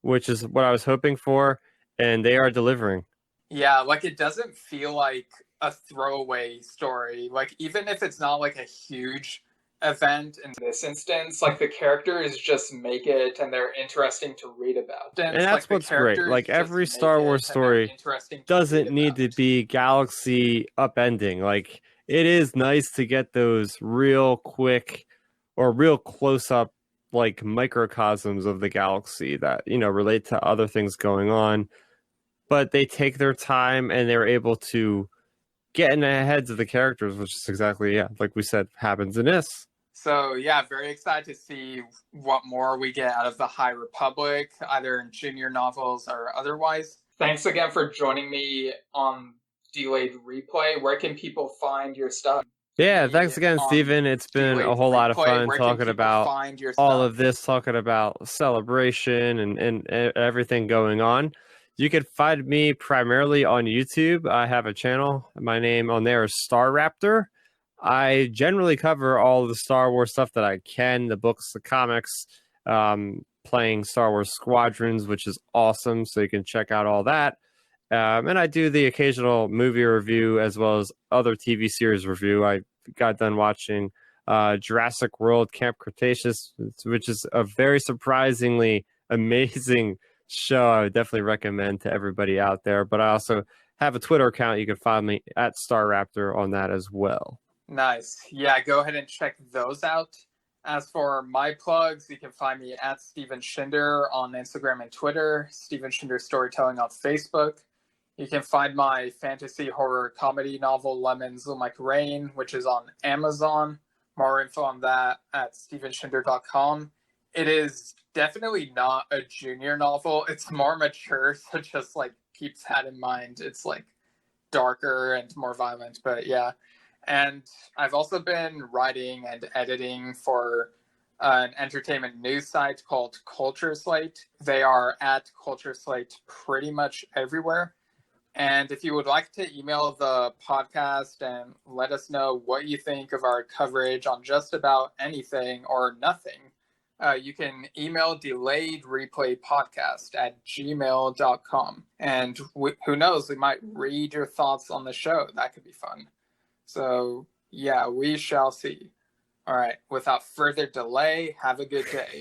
[SPEAKER 4] which is what I was hoping for, and they are delivering.
[SPEAKER 5] Yeah, like it doesn't feel like a throwaway story. Like even if it's not like a huge event in this instance, like the characters just make it and they're interesting to read about.
[SPEAKER 4] And that's like what's great. Like every Star Wars story doesn't need to be galaxy upending. Like it is nice to get those real quick or real close up like microcosms of the galaxy that, relate to other things going on. But they take their time and they're able to get in the heads of the characters, which is exactly, like we said, happens in this.
[SPEAKER 5] So, yeah, very excited to see what more we get out of the High Republic, either in junior novels or otherwise. Thanks again for joining me on Delayed Replay. Where can people find your stuff?
[SPEAKER 4] Yeah,
[SPEAKER 5] me
[SPEAKER 4] thanks again,
[SPEAKER 5] on
[SPEAKER 4] Steven. It's been a
[SPEAKER 5] Delayed
[SPEAKER 4] whole lot of
[SPEAKER 5] Replay.
[SPEAKER 4] fun
[SPEAKER 5] Where can
[SPEAKER 4] talking
[SPEAKER 5] people
[SPEAKER 4] about
[SPEAKER 5] find your
[SPEAKER 4] all
[SPEAKER 5] stuff?
[SPEAKER 4] of this, talking about celebration and everything going on. You can find me primarily on YouTube. I have a channel. My name on there is Starrapter. I generally cover all of the Star Wars stuff that I can, the books, the comics, playing Star Wars Squadrons, which is awesome. So you can check out all that. And I do the occasional movie review as well as other TV series review. I got done watching Jurassic World Camp Cretaceous, which is a very surprisingly amazing show. I would definitely recommend to everybody out there. But I also have a Twitter account. You can find me at Starrapter on that as well.
[SPEAKER 5] Nice. Yeah, go ahead and check those out. As for my plugs, you can find me at Steven Schinder on Instagram and Twitter, Steven Schinder Storytelling on Facebook. You can find my fantasy horror comedy novel, Lemons Look Like Rain, which is on Amazon. More info on that at stevenschinder.com. It is definitely not a junior novel. It's more mature, so just like keep that in mind. It's like darker and more violent, but yeah. And I've also been writing and editing for an entertainment news site called Culture Slate. They are at Culture Slate pretty much everywhere. And if you would like to email the podcast and let us know what you think of our coverage on just about anything or nothing, you can email delayedreplaypodcast@gmail.com. And who knows, we might read your thoughts on the show. That could be fun. So, yeah, we shall see. All right, without further delay, have a good day.